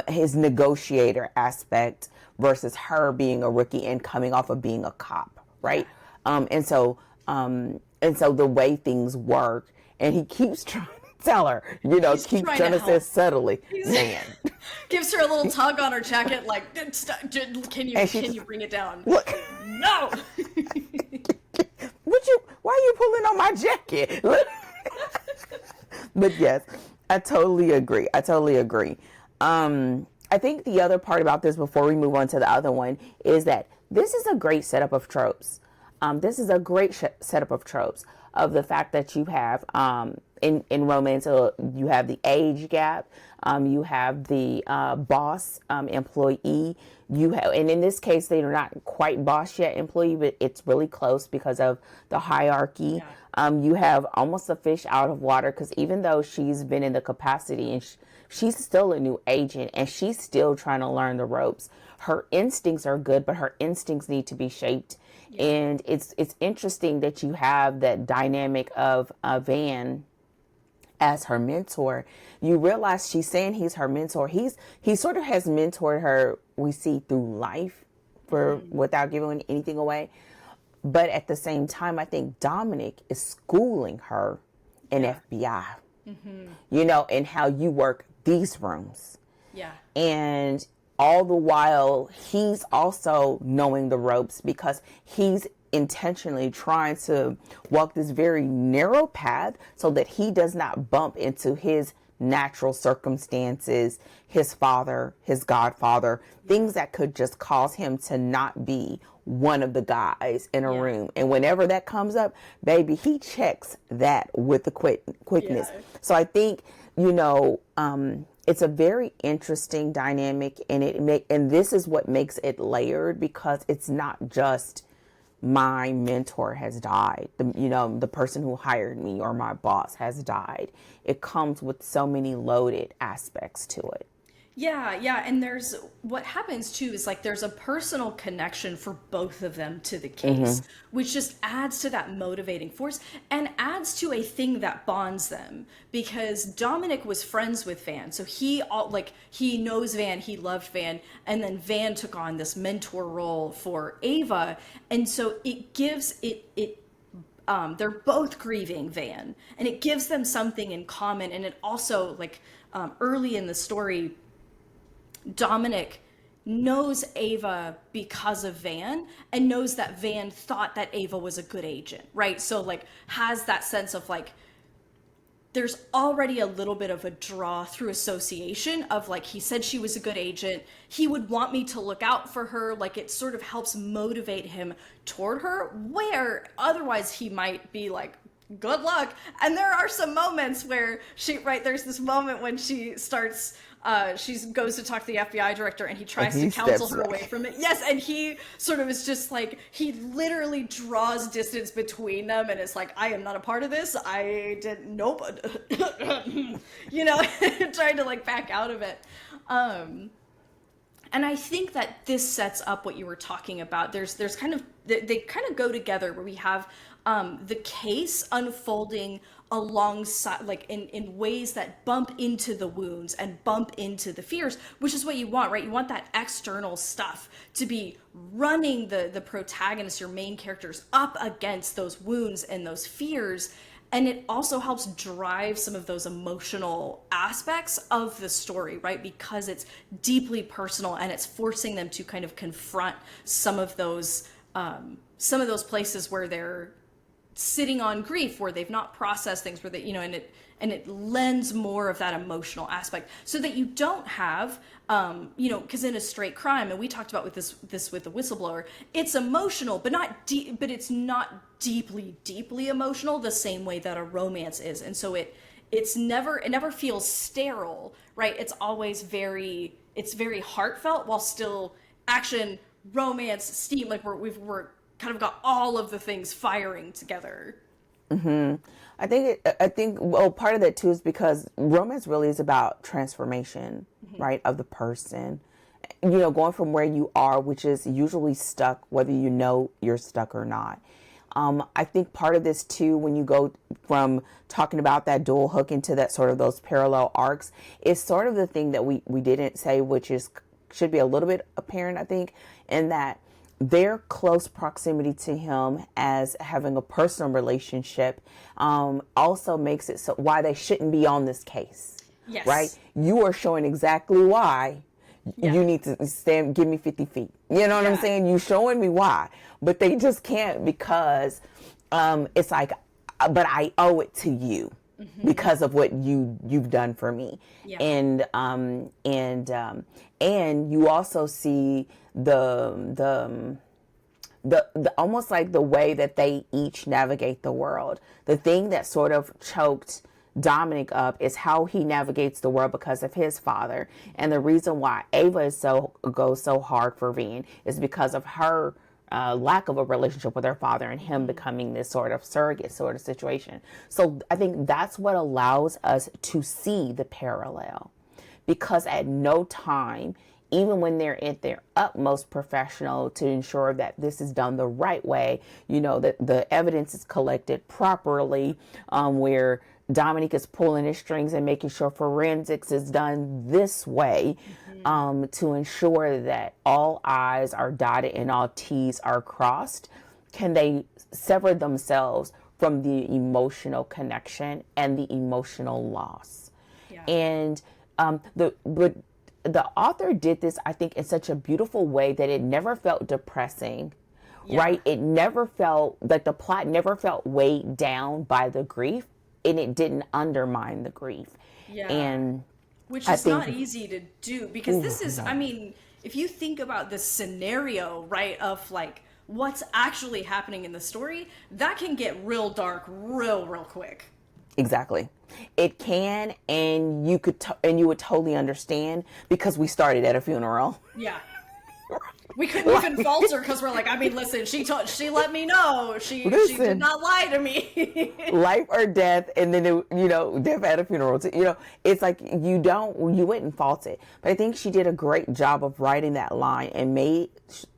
his negotiator aspect versus her being a rookie and coming off of being a cop, right? And so the way things work, and he keeps trying to tell her, you know, keep trying to say subtly, man. Gives her a little tug on her jacket, like, can you bring it down? Look, no. Why are you pulling on my jacket? But yes, I totally agree. I think the other part about this, before we move on to the other one, is that this is a great setup of tropes. This is a great setup of tropes of the fact that you have in romance, you have the age gap, you have the boss employee, you have, and in this case they are not quite boss yet employee, but it's really close because of the hierarchy. Yeah. You have almost a fish out of water, because even though she's been in the capacity and she's still a new agent and she's still trying to learn the ropes, her instincts are good, but her instincts need to be shaped. Yeah. And it's interesting that you have that dynamic of Van as her mentor. You realize she's saying he's her mentor. He sort of has mentored her, we see, through life, without giving anything away. But at the same time, I think Dominic is schooling her in FBI, you know, and how you work these rooms. Yeah. And all the while, he's also knowing the ropes because he's intentionally trying to walk this very narrow path so that he does not bump into his natural circumstances, his father, his godfather, things that could just cause him to not be one of the guys in a room. And whenever that comes up, baby, he checks that with the quickness. Yeah. So I think, you know, it's a very interesting dynamic, and and this is what makes it layered, because it's not just my mentor has died, the person who hired me or my boss has died. It comes with so many loaded aspects to it. Yeah, and what happens too is like there's a personal connection for both of them to the case, which just adds to that motivating force and adds to a thing that bonds them, because Dominic was friends with Van, so he knows Van, he loved Van, and then Van took on this mentor role for Ava, and so it gives they're both grieving Van, and it gives them something in common, and it also early in the story, Dominic knows Ava because of Van, and knows that Van thought that Ava was a good agent, right? So has that sense of there's already a little bit of a draw through association of like, he said she was a good agent. He would want me to look out for her. Like, it sort of helps motivate him toward her, where otherwise he might be like, good luck. And there are some moments where there's this moment when she starts, she goes to talk to the FBI director and he tries to counsel her away from it. Yes, and he sort of is just like, he literally draws distance between them and it's like, I am not a part of this. I didn't, nope. Trying to like back out of it. And I think that this sets up what you were talking about. There's kind of, they kind of go together where we have the case unfolding alongside, like in ways that bump into the wounds and bump into the fears, which is what you want, right? You want that external stuff to be running the protagonist, your main characters, up against those wounds and those fears. And it also helps drive some of those emotional aspects of the story, right? Because it's deeply personal and it's forcing them to kind of confront some of those places where they're sitting on grief, where they've not processed things, where they, and it lends more of that emotional aspect, so that you don't have, because in a straight crime, and we talked about with this with the whistleblower, it's emotional, but it's not deeply emotional the same way that a romance is, and so it never feels sterile, right? It's always very heartfelt while still action, romance, steam, like we're kind of got all of the things firing together. Mm-hmm. I think well, part of that too is because romance really is about transformation, right, of the person. Going from where you are, which is usually stuck, whether you know you're stuck or not. I think part of this too, when you go from talking about that dual hook into that sort of those parallel arcs, is sort of the thing that we didn't say, which should be a little bit apparent, I think, in that their close proximity to him as having a personal relationship also makes it so why they shouldn't be on this case. Yes. Right? You are showing exactly why you need to give me 50 feet. You know what I'm saying? You showing me why. But they just can't because it's like, but I owe it to you. Because of what you've done for me, and you also see the almost like the way that they each navigate the world. The thing that sort of choked Dominic up is how he navigates the world because of his father, and the reason why Ava goes so hard for Vin is because of her lack of a relationship with her father and him becoming this sort of surrogate sort of situation. So I think that's what allows us to see the parallel, because at no time, even when they're at their utmost professional to ensure that this is done the right way, that the evidence is collected properly, where Dominic is pulling his strings and making sure forensics is done this way, to ensure that all I's are dotted and all T's are crossed. Can they sever themselves from the emotional connection and the emotional loss? Yeah. And the author did this, I think, in such a beautiful way that it never felt depressing. Right? It never felt like the plot never felt weighed down by the grief, and it didn't undermine the grief. Yeah. And which is not easy to do, because this is, I mean, if you think about the scenario, right, of like what's actually happening in the story, that can get real dark real quick. Exactly. It can, and you would totally understand, because we started at a funeral. Yeah. We couldn't even falter because we're like, I mean, listen, she let me know. She did not lie to me. Life or death, and then, death at a funeral. It's like you wouldn't fault it. But I think she did a great job of writing that line and made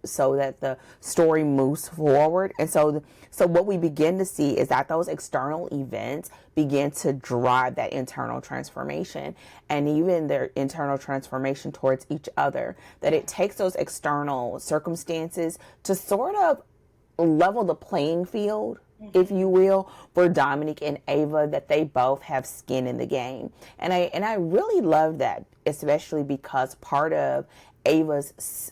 so that the story moves forward. And so what we begin to see is that those external events begin to drive that internal transformation, and even their internal transformation towards each other. That it takes those external circumstances to sort of level the playing field, if you will, for Dominic and Ava, that they both have skin in the game. And I really love that, especially because part of Ava's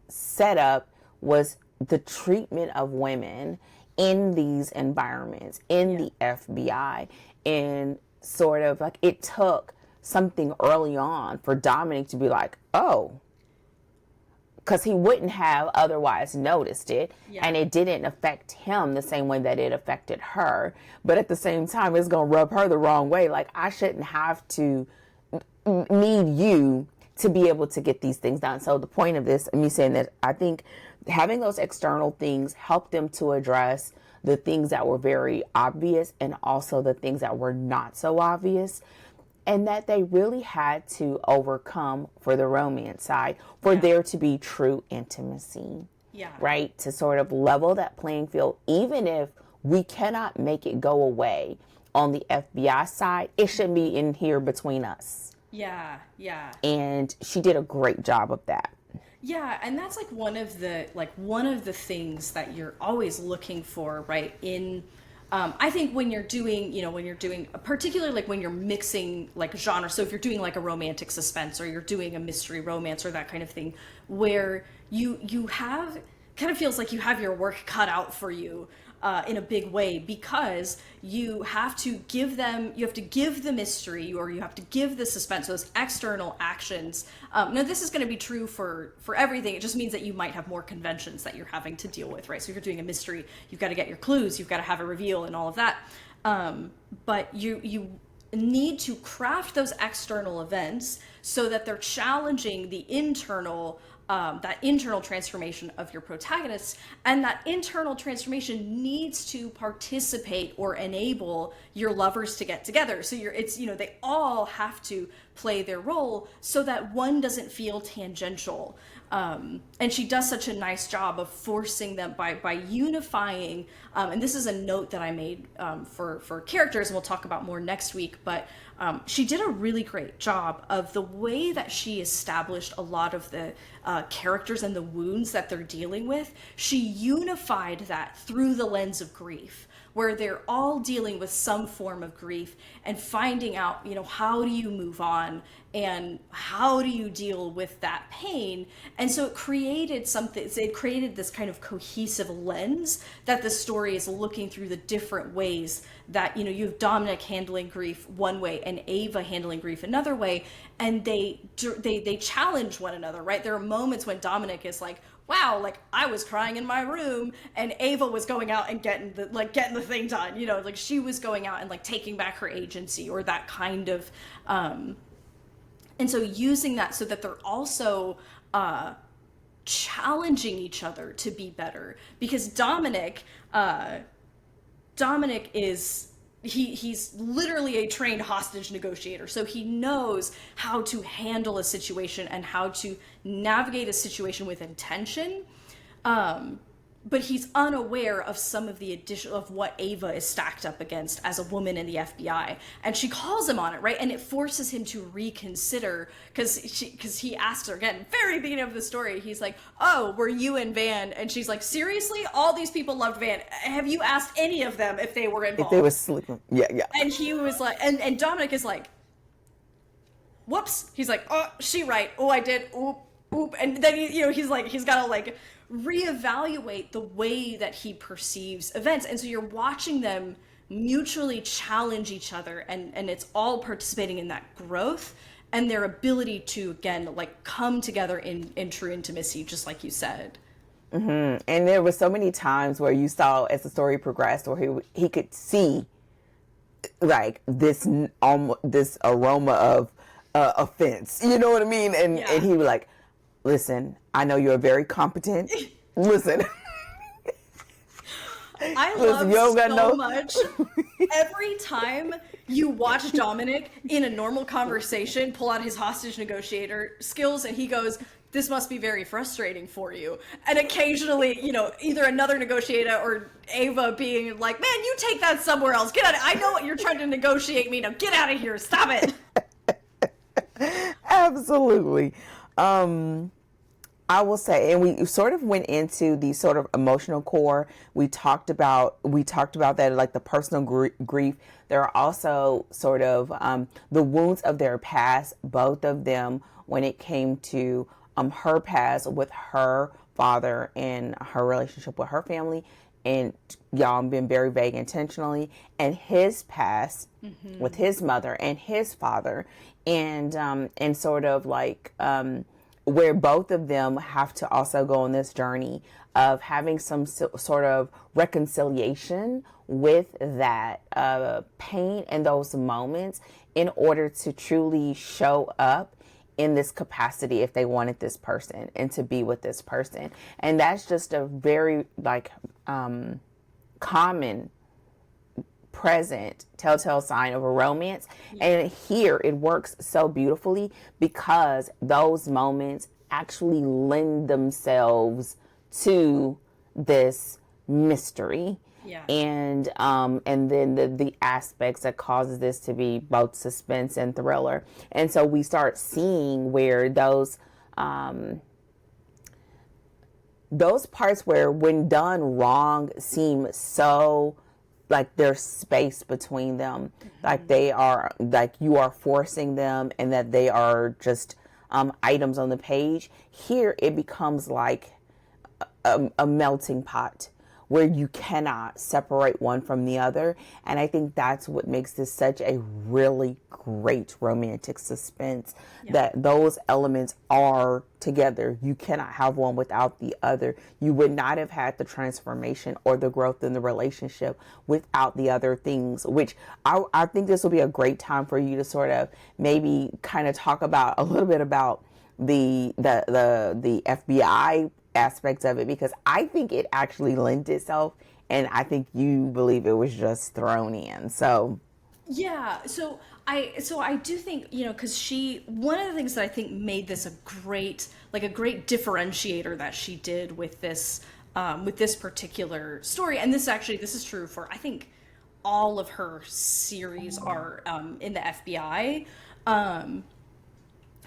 setup was the treatment of women in these environments, in the FBI. And sort of like it took something early on for Dominic to be like, oh, because he wouldn't have otherwise noticed it, and it didn't affect him the same way that it affected her. But at the same time, it's going to rub her the wrong way. Like, I shouldn't have to need you to be able to get these things done. So the point of this, me saying that, I think having those external things helped them to address the things that were very obvious and also the things that were not so obvious. And that they really had to overcome for the romance side for there to be true intimacy. Yeah. Right? To sort of level that playing field, even if we cannot make it go away on the FBI side, it shouldn't be in here between us. Yeah, yeah. And she did a great job of that. Yeah, and that's like one of the things that you're always looking for, right? In I think when you're doing, particularly like when you're mixing like genre, so if you're doing like a romantic suspense or you're doing a mystery romance or that kind of thing, where you have, kind of feels like you have your work cut out for you in a big way, because you have to give the mystery, or you have to give the suspense, those external actions. Now this is going to be true for everything. It just means that you might have more conventions that you're having to deal with, right? So if you're doing a mystery, you've got to get your clues, you've got to have a reveal and all of that. But you need to craft those external events so that they're challenging the internal that internal transformation of your protagonists, and that internal transformation needs to participate or enable your lovers to get together. So they all have to play their role so that one doesn't feel tangential. And she does such a nice job of forcing them by unifying. And this is a note that I made for characters, and we'll talk about more next week. But she did a really great job of the way that she established a lot of the characters and the wounds that they're dealing with. She unified that through the lens of grief, where they're all dealing with some form of grief and finding out, how do you move on and how do you deal with that pain? And so it created this kind of cohesive lens that the story is looking through the different ways that, you have Dominic handling grief one way and Ava handling grief another way. And they challenge one another, right? There are moments when Dominic is like, wow, like I was crying in my room, and Ava was going out and getting the thing done, like she was going out and like taking back her agency, or that kind of, and so using that so that they're also challenging each other to be better, because Dominic is, he's literally a trained hostage negotiator. So he knows how to handle a situation and how to navigate a situation with intention. But he's unaware of some of the of what Ava is stacked up against as a woman in the FBI. And she calls him on it, right? And it forces him to reconsider, because he asks her again, very beginning of the story, he's like, oh, were you in Van? And she's like, seriously? All these people loved Van. Have you asked any of them if they were involved? If they were sleeping. Yeah. And he was like, and Dominic is like, whoops. He's like, oh, she right. Oh, I did. Oop. And then, he's like, he's got to like reevaluate the way that he perceives events. And so you're watching them mutually challenge each other, and it's all participating in that growth and their ability to, again, like come together in true intimacy, just like you said. Mm-hmm. And there were so many times where you saw, as the story progressed, where he could see like this aroma of offense, you know what I mean? And he was like, listen, I know you're very competent. Listen. I love so much. Every time you watch Dominic in a normal conversation pull out his hostage negotiator skills, and he goes, this must be very frustrating for you. And occasionally, either another negotiator or Ava being like, man, you take that somewhere else. Get out of, I know what you're trying to negotiate me. Now get out of here. Stop it. Absolutely. I will say, and we sort of went into the sort of emotional core. We talked about that, like the personal grief. There are also sort of the wounds of their past, both of them, when it came to her past with her father and her relationship with her family, and y'all, I'm being very vague intentionally, and his past with his mother and his father, and sort of like where both of them have to also go on this journey of having some sort of reconciliation with that pain and those moments in order to truly show up in this capacity if they wanted this person and to be with this person. And that's just a very like common present telltale sign of a romance. And here it works so beautifully because those moments actually lend themselves to this mystery. Yeah. And then the aspects that causes this to be both suspense and thriller. And so we start seeing where those parts where when done wrong seem so like there's space between them, like they are, like you are forcing them and that they are just items on the page. Here it becomes like a melting pot where you cannot separate one from the other. And I think that's what makes this such a really great romantic suspense, that those elements are together. You cannot have one without the other. You would not have had the transformation or the growth in the relationship without the other things, which I think this will be a great time for you to sort of maybe kind of talk about a little bit about the FBI aspects of it, because I think it actually lent itself, and I think you believe it was just thrown in. So Yeah, so I do think, because one of the things that I think made this a great differentiator that she did with this particular story, and this is true for, I think, all of her series are in the FBI,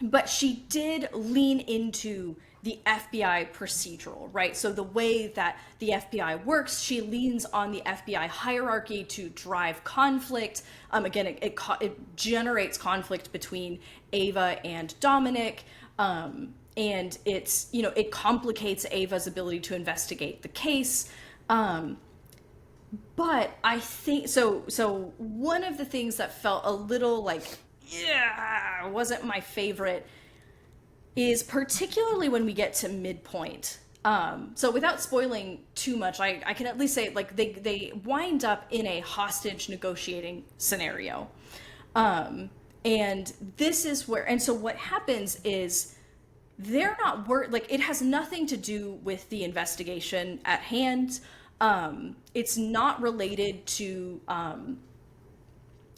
but she did lean into the FBI procedural, right? So the way that the FBI works, she leans on the FBI hierarchy to drive conflict. Again, it generates conflict between Ava and Dominic, and it complicates Ava's ability to investigate the case. But I think so. So one of the things that felt a little like, yeah, wasn't my favorite is particularly when we get to midpoint. So without spoiling too much, I can at least say like they wind up in a hostage negotiating scenario. And this is where, and so what happens is they're not like it has nothing to do with the investigation at hand. It's not related to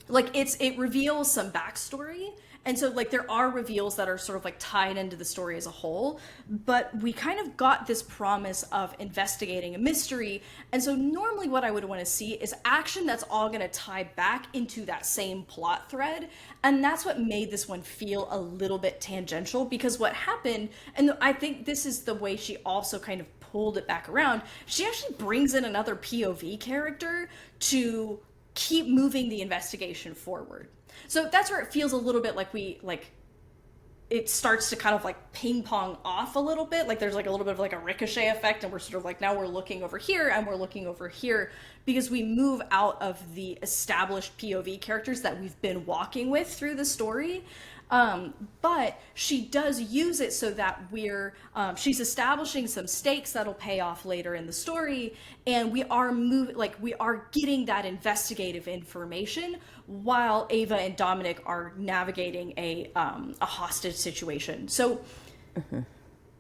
it reveals some backstory, and so like there are reveals that are sort of like tied into the story as a whole, but we kind of got this promise of investigating a mystery. And so normally what I would want to see is action that's all going to tie back into that same plot thread, and that's what made this one feel a little bit tangential, because what happened, and I think this is the way she also kind of pulled it back around, she actually brings in another POV character to keep moving the investigation forward. So that's where it feels a little bit like it starts to kind of like ping pong off a little bit. Like there's like a little bit of like a ricochet effect, and we're sort of like, now we're looking over here and we're looking over here, because we move out of the established POV characters that we've been walking with through the story. But she does use it so that she's establishing some stakes that'll pay off later in the story, and we are getting that investigative information while Ava and Dominic are navigating a hostage situation. So,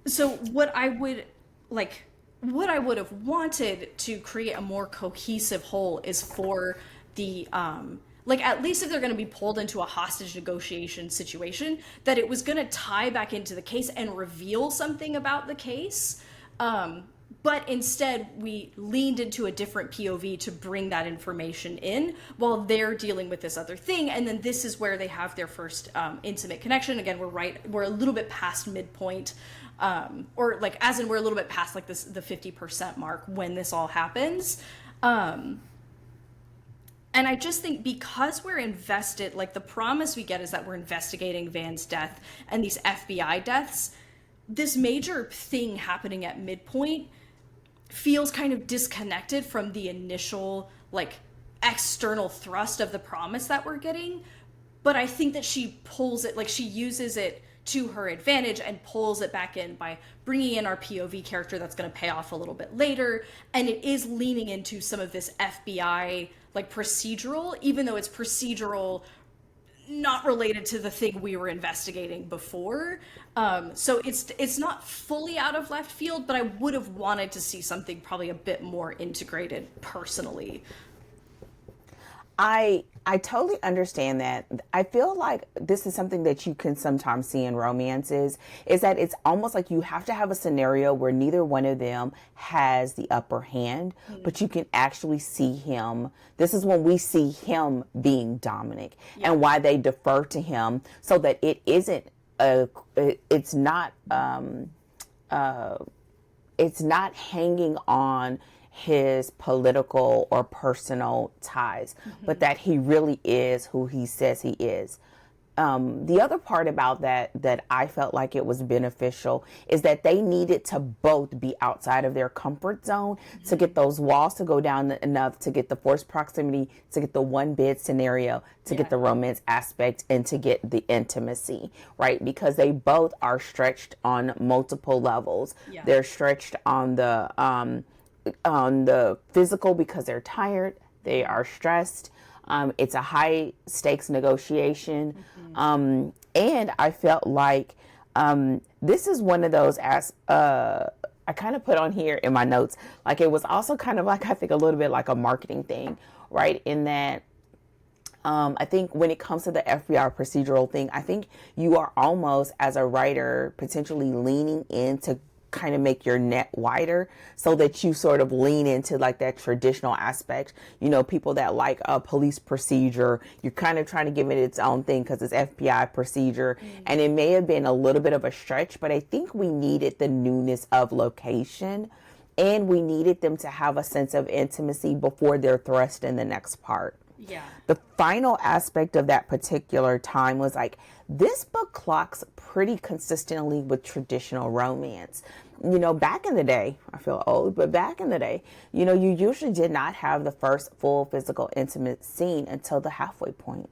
so what I would have wanted to create a more cohesive whole is for the at least if they're going to be pulled into a hostage negotiation situation, that it was going to tie back into the case and reveal something about the case. But instead, we leaned into a different POV to bring that information in while they're dealing with this other thing. And then this is where they have their first intimate connection. Again, we're a little bit past midpoint, or like as in we're a little bit past like this the 50% mark when this all happens. And I just think because we're invested, like the promise we get is that we're investigating Van's death and these FBI deaths, this major thing happening at midpoint feels kind of disconnected from the initial like external thrust of the promise that we're getting. But I think that she pulls it, like she uses it to her advantage and pulls it back in by bringing in our POV character that's going to pay off a little bit later. And it is leaning into some of this FBI like procedural, even though it's procedural not related to the thing we were investigating before. So it's not fully out of left field, but I would have wanted to see something probably a bit more integrated personally. I totally understand that. I feel like this is something that you can sometimes see in romances, is that it's almost like you have to have a scenario where neither one of them has the upper hand, but you can actually see him. This is when we see him being dominant and why they defer to him, so that it isn't it's not hanging on his political or personal ties, but that he really is who he says he is. The other part about that I felt like it was beneficial is that they needed to both be outside of their comfort zone to get those walls to go down enough, to get the forced proximity, to get the one bid scenario, to get the romance aspect, and to get the intimacy, right? Because they both are stretched on multiple levels. They're stretched on the physical because they're tired, they are stressed. It's a high stakes negotiation. And I felt like this is one of those, as I kind of put on here in my notes, like it was also kind of like, I think a little bit like a marketing thing, right? In that I think when it comes to the FBI procedural thing, I think you are almost, as a writer, potentially leaning into kind of make your net wider, so that you sort of lean into like that traditional aspect. You know, people that like a police procedure, you're kind of trying to give it its own thing because it's FBI procedure. And it may have been a little bit of a stretch, but I think we needed the newness of location, and we needed them to have a sense of intimacy before they're thrust in the next part. Yeah. The final aspect of that particular time was like, this book clocks pretty consistently with traditional romance. You know, back in the day, I feel old, but back in the day, you know, you usually did not have the first full physical intimate scene until the halfway point.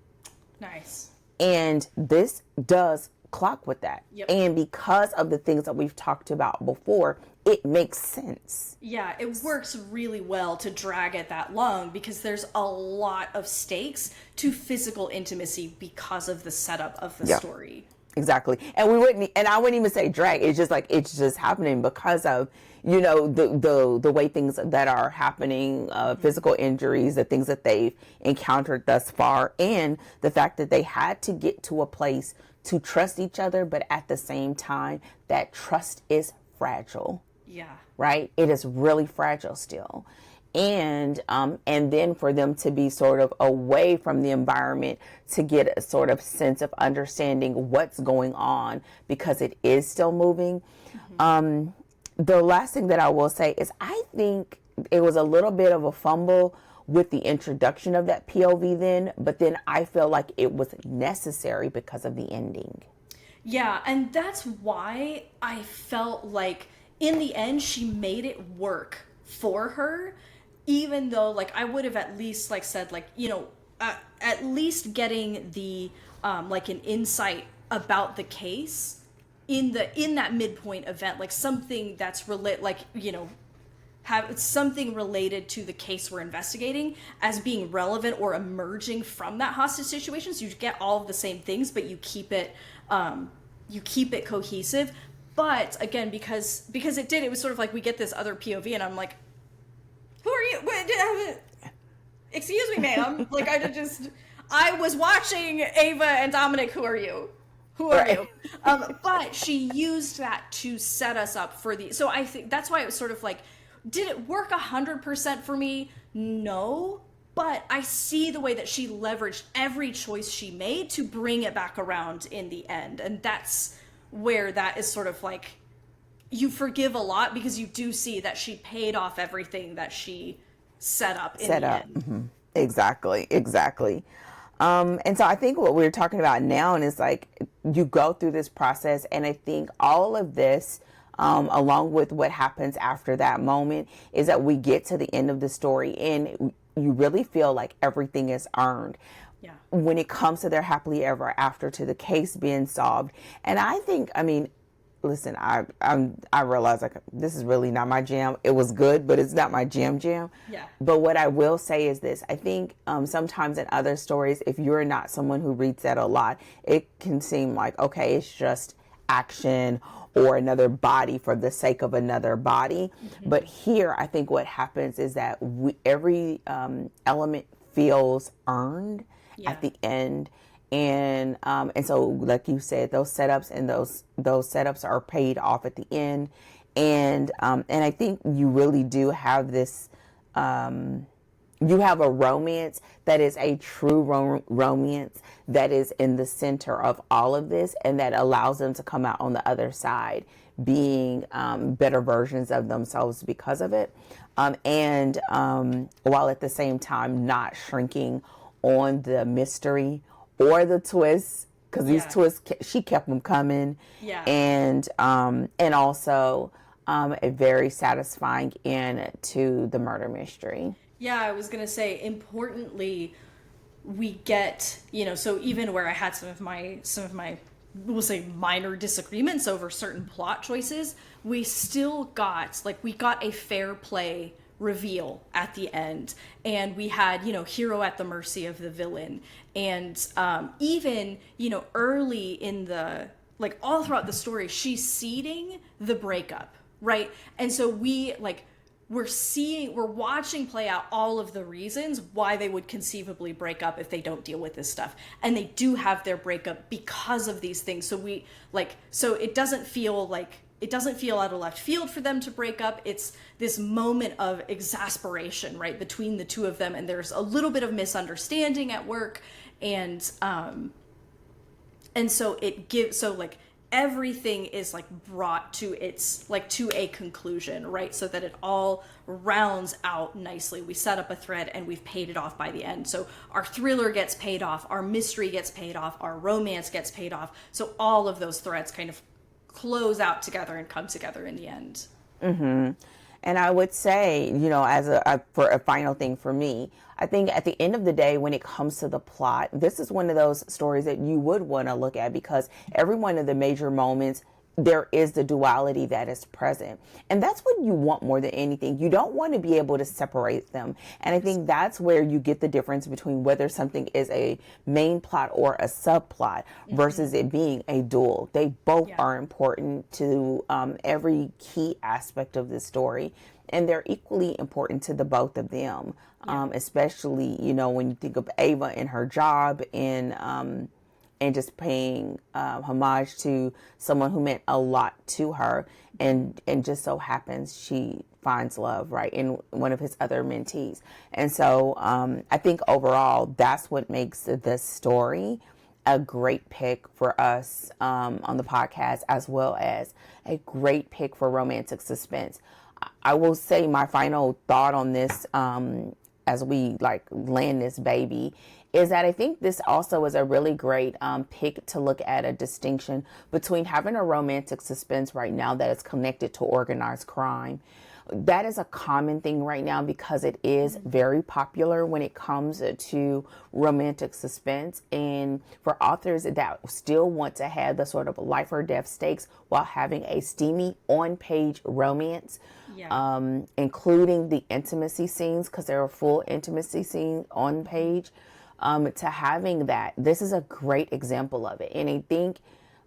Nice. And this does clock with that. And because of the things that we've talked about before, it makes sense. Yeah, it works really well to drag it that long because there's a lot of stakes to physical intimacy because of the setup of the story. Exactly. And I wouldn't even say drag. It's just like, it's just happening because of, you know, the way things that are happening, physical injuries, the things that they've encountered thus far, and the fact that they had to get to a place to trust each other, but at the same time, that trust is fragile. Yeah. Right? It is really fragile still. And then for them to be sort of away from the environment to get a sort of sense of understanding what's going on because it is still moving. The last thing that I will say is I think it was a little bit of a fumble with the introduction of that POV then, but then I feel like it was necessary because of the ending. Yeah, and that's why I felt like in the end she made it work for her, even though like I would have at least like said like, you know, at least getting the like an insight about the case in that midpoint event, like something that's like, you know, have something related to the case we're investigating as being relevant or emerging from that hostage situation. So you get all of the same things, but you keep it cohesive. But again, because it was sort of like we get this other POV, and I'm like, who are you? Excuse me, ma'am. Like I was watching Ava and Dominic. Who are you? Who are you? But she used that to set us up for the. So I think that's why it was sort of like, did it work 100% for me? No. But I see the way that she leveraged every choice she made to bring it back around in the end. And that's where that is sort of like, you forgive a lot because you do see that she paid off everything that she set up in the end. Mm-hmm. Exactly. And so I think what we're talking about now is like, you go through this process, and I think all of this along with what happens after that moment, is that we get to the end of the story and you really feel like everything is earned. Yeah. When it comes to their happily ever after, to the case being solved. And I think, I mean, listen, I realize like this is really not my jam. It was good, but it's not my jam. Yeah. But what I will say is this: I think sometimes in other stories, if you're not someone who reads that a lot, it can seem like, okay, it's just action or another body for the sake of another body. Mm-hmm. But here, I think what happens is that every element feels earned at the end. And so, like you said, those setups and those setups are paid off at the end, and I think you really do have this. You have a romance that is a true romance that is in the center of all of this, and that allows them to come out on the other side being better versions of themselves because of it, and while at the same time not shrinking on the mystery or the twists, because these twists, she kept them coming. Yeah. And also a very satisfying end to the murder mystery. Yeah, I was going to say, importantly, we get, so even where I had some of my, we'll say, minor disagreements over certain plot choices, we still got, we got a fair play reveal at the end, and we had hero at the mercy of the villain, and even early in the all throughout the story, she's seeding the breakup, right? And so we're watching play out all of the reasons why they would conceivably break up if they don't deal with this stuff, and they do have their breakup because of these things. So so it doesn't feel out of left field for them to break up. It's this moment of exasperation, right, between the two of them, and there's a little bit of misunderstanding at work, and so everything is brought to its to a conclusion, right, so that it all rounds out nicely. We set up a thread and we've paid it off by the end. So our thriller gets paid off, our mystery gets paid off, our romance gets paid off. So all of those threads kind of close out together and come together in the end. Mm-hmm. And I would say, for a final thing for me, I think at the end of the day, when it comes to the plot, this is one of those stories that you would want to look at, because every one of the major moments, there is the duality that is present. And that's what you want more than anything. You don't want to be able to separate them. And I think that's where you get the difference between whether something is a main plot or a subplot versus it being a dual. They both are important to every key aspect of the story. And they're equally important to the both of them, especially, when you think of Ava and her job and just paying homage to someone who meant a lot to her, and just so happens she finds love, right, in one of his other mentees. And so I think overall that's what makes this story a great pick for us on the podcast, as well as a great pick for romantic suspense. I will say my final thought on this as we land this baby is that I think this also is a really great pick to look at a distinction between having a romantic suspense right now that is connected to organized crime. That is a common thing right now because it is very popular when it comes to romantic suspense. And for authors that still want to have the sort of life or death stakes while having a steamy on-page romance, including the intimacy scenes, because there are full intimacy scenes on page, to having that, this is a great example of it. And I think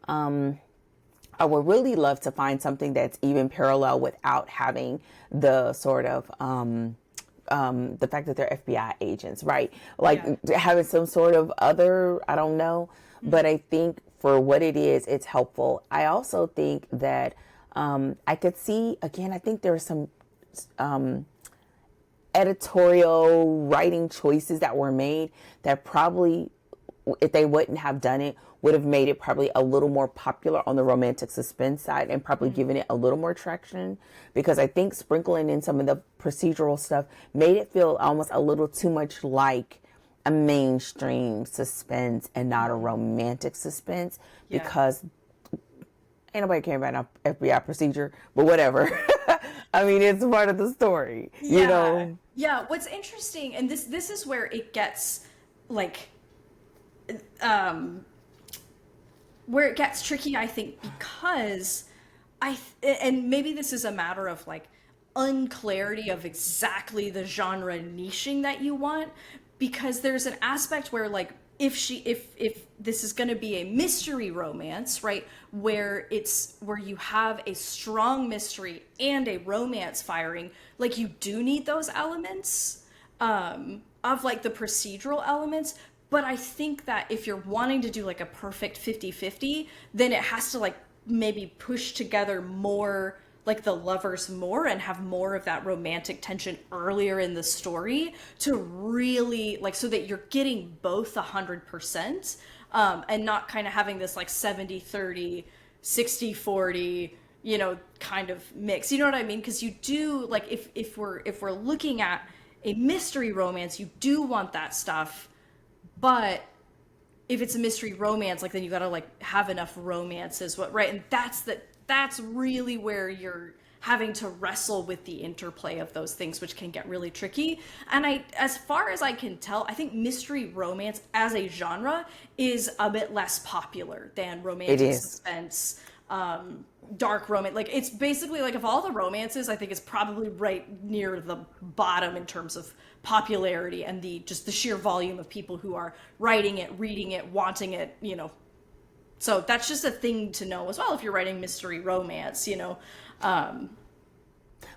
I would really love to find something that's even parallel without having the sort of the fact that they're FBI agents, right? Having some sort of other, I don't know, but I think for what it is, it's helpful. I also think that I could see, again, I think there are some editorial writing choices that were made that probably, if they wouldn't have done it, would have made it probably a little more popular on the romantic suspense side and probably given it a little more traction, because I think sprinkling in some of the procedural stuff made it feel almost a little too much like a mainstream suspense and not a romantic suspense, because Ain't nobody caring about an FBI procedure, but whatever. I mean, it's part of the story, you Yeah. know? Yeah, what's interesting, and this is where it gets like um where it gets tricky, I think, because and maybe this is a matter of like unclarity of exactly the genre niching that you want, because there's an aspect where like if this is going to be a mystery romance, right, where you have a strong mystery and a romance firing, like you do need those elements of like the procedural elements. But I think that if you're wanting to do like a perfect 50-50, then it has to like maybe push together more like the lovers more and have more of that romantic tension earlier in the story to really like so that you're getting both 100% and not kind of having this like 70-30, 60-40, you know, kind of mix. You know what I mean? Because you do like if we're looking at a mystery romance, you do want that stuff, but if it's a mystery romance, like then you gotta like have enough romances, what right? And that's really where you're having to wrestle with the interplay of those things, which can get really tricky. And as far as I can tell, I think mystery romance as a genre is a bit less popular than It romantic is. suspense, dark romance. Like it's basically like of all the romances, I think it's probably right near the bottom in terms of popularity and the just the sheer volume of people who are writing it, reading it, wanting it, you know. So that's just a thing to know as well if you're writing mystery romance, you know. Um,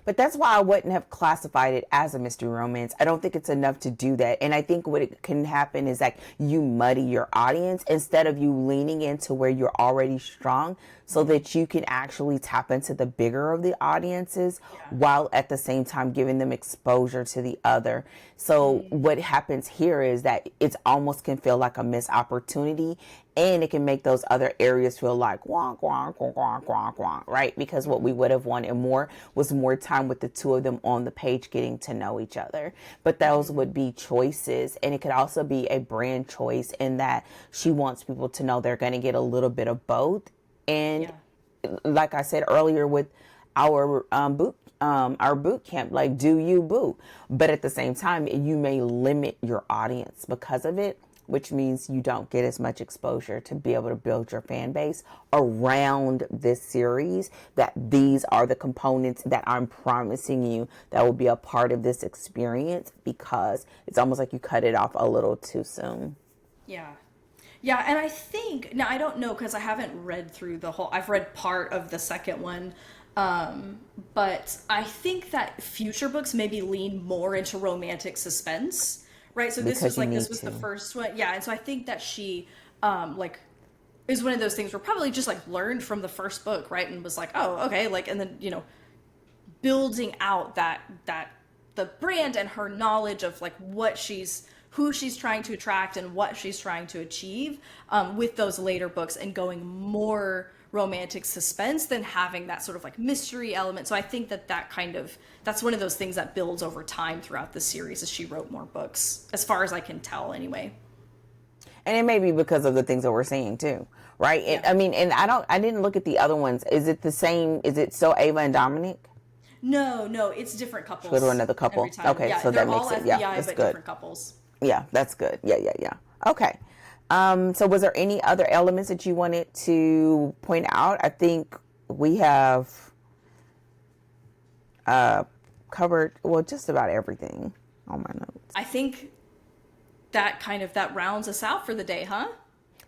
But that's why I wouldn't have classified it as a mystery romance. I don't think it's enough to do that. And I think what it can happen is like you muddy your audience instead of you leaning into where you're already strong so that you can actually tap into the bigger of the audiences yeah. while at the same time giving them exposure to the other. So what happens here is that it's almost can feel like a missed opportunity, and it can make those other areas feel like wonk wonk wonk wonk wonk wonk, right? Because what we would have wanted more was more time with the two of them on the page getting to know each other. But those would be choices, and it could also be a brand choice in that she wants people to know they're going to get a little bit of both. And Yeah. like I said earlier with our boot camp, like do you boo, but at the same time you may limit your audience because of it, which means you don't get as much exposure to be able to build your fan base around this series, that these are the components that I'm promising you that will be a part of this experience, because it's almost like you cut it off a little too soon. Yeah. Yeah, and I think now I don't know because I haven't read through the whole. I've read part of the second one, but I think that future books maybe lean more into romantic suspense, right? So this Because was you like this need was the to. first one, yeah. And so I think that she, like, is one of those things where probably just like learned from the first book, right? And was like, oh, okay, like, and then you know building out that the brand and her knowledge of like what she's who she's trying to attract and what she's trying to achieve with those later books and going more romantic suspense than having that sort of like mystery element. So I think that that's one of those things that builds over time throughout the series as she wrote more books, as far as I can tell anyway. And it may be because of the things that we're seeing too, right? And, Yeah. I mean, and I didn't look at the other ones. Is it the same? Is it still Ava and Dominic? No, no, it's different Should go to couples another every couple. time. Okay, Yeah, so they're that all makes it. Yeah, FBI that's but good. different couples. Yeah, that's good. Yeah, yeah, yeah. Okay. So was there any other elements that you wanted to point out? I think we have uh, covered, well, just about everything on my notes. I think that kind of that rounds us out for the day, huh?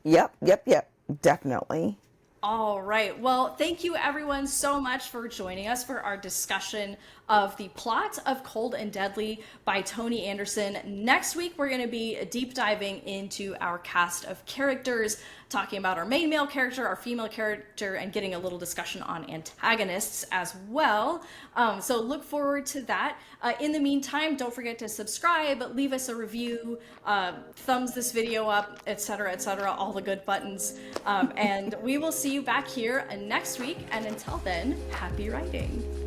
Yep, yep, yep. Definitely. All right. Well, thank you everyone so much for joining us for our discussion of the plot of Cold and Deadly by Toni Anderson. Next week, we're going to be deep diving into our cast of characters, talking about our main male character, our female character, and getting a little discussion on antagonists as well. So look forward to that. In the meantime, don't forget to subscribe, leave us a review, thumbs this video up, etc., all the good buttons. And we will see you back here next week. And until then, happy writing.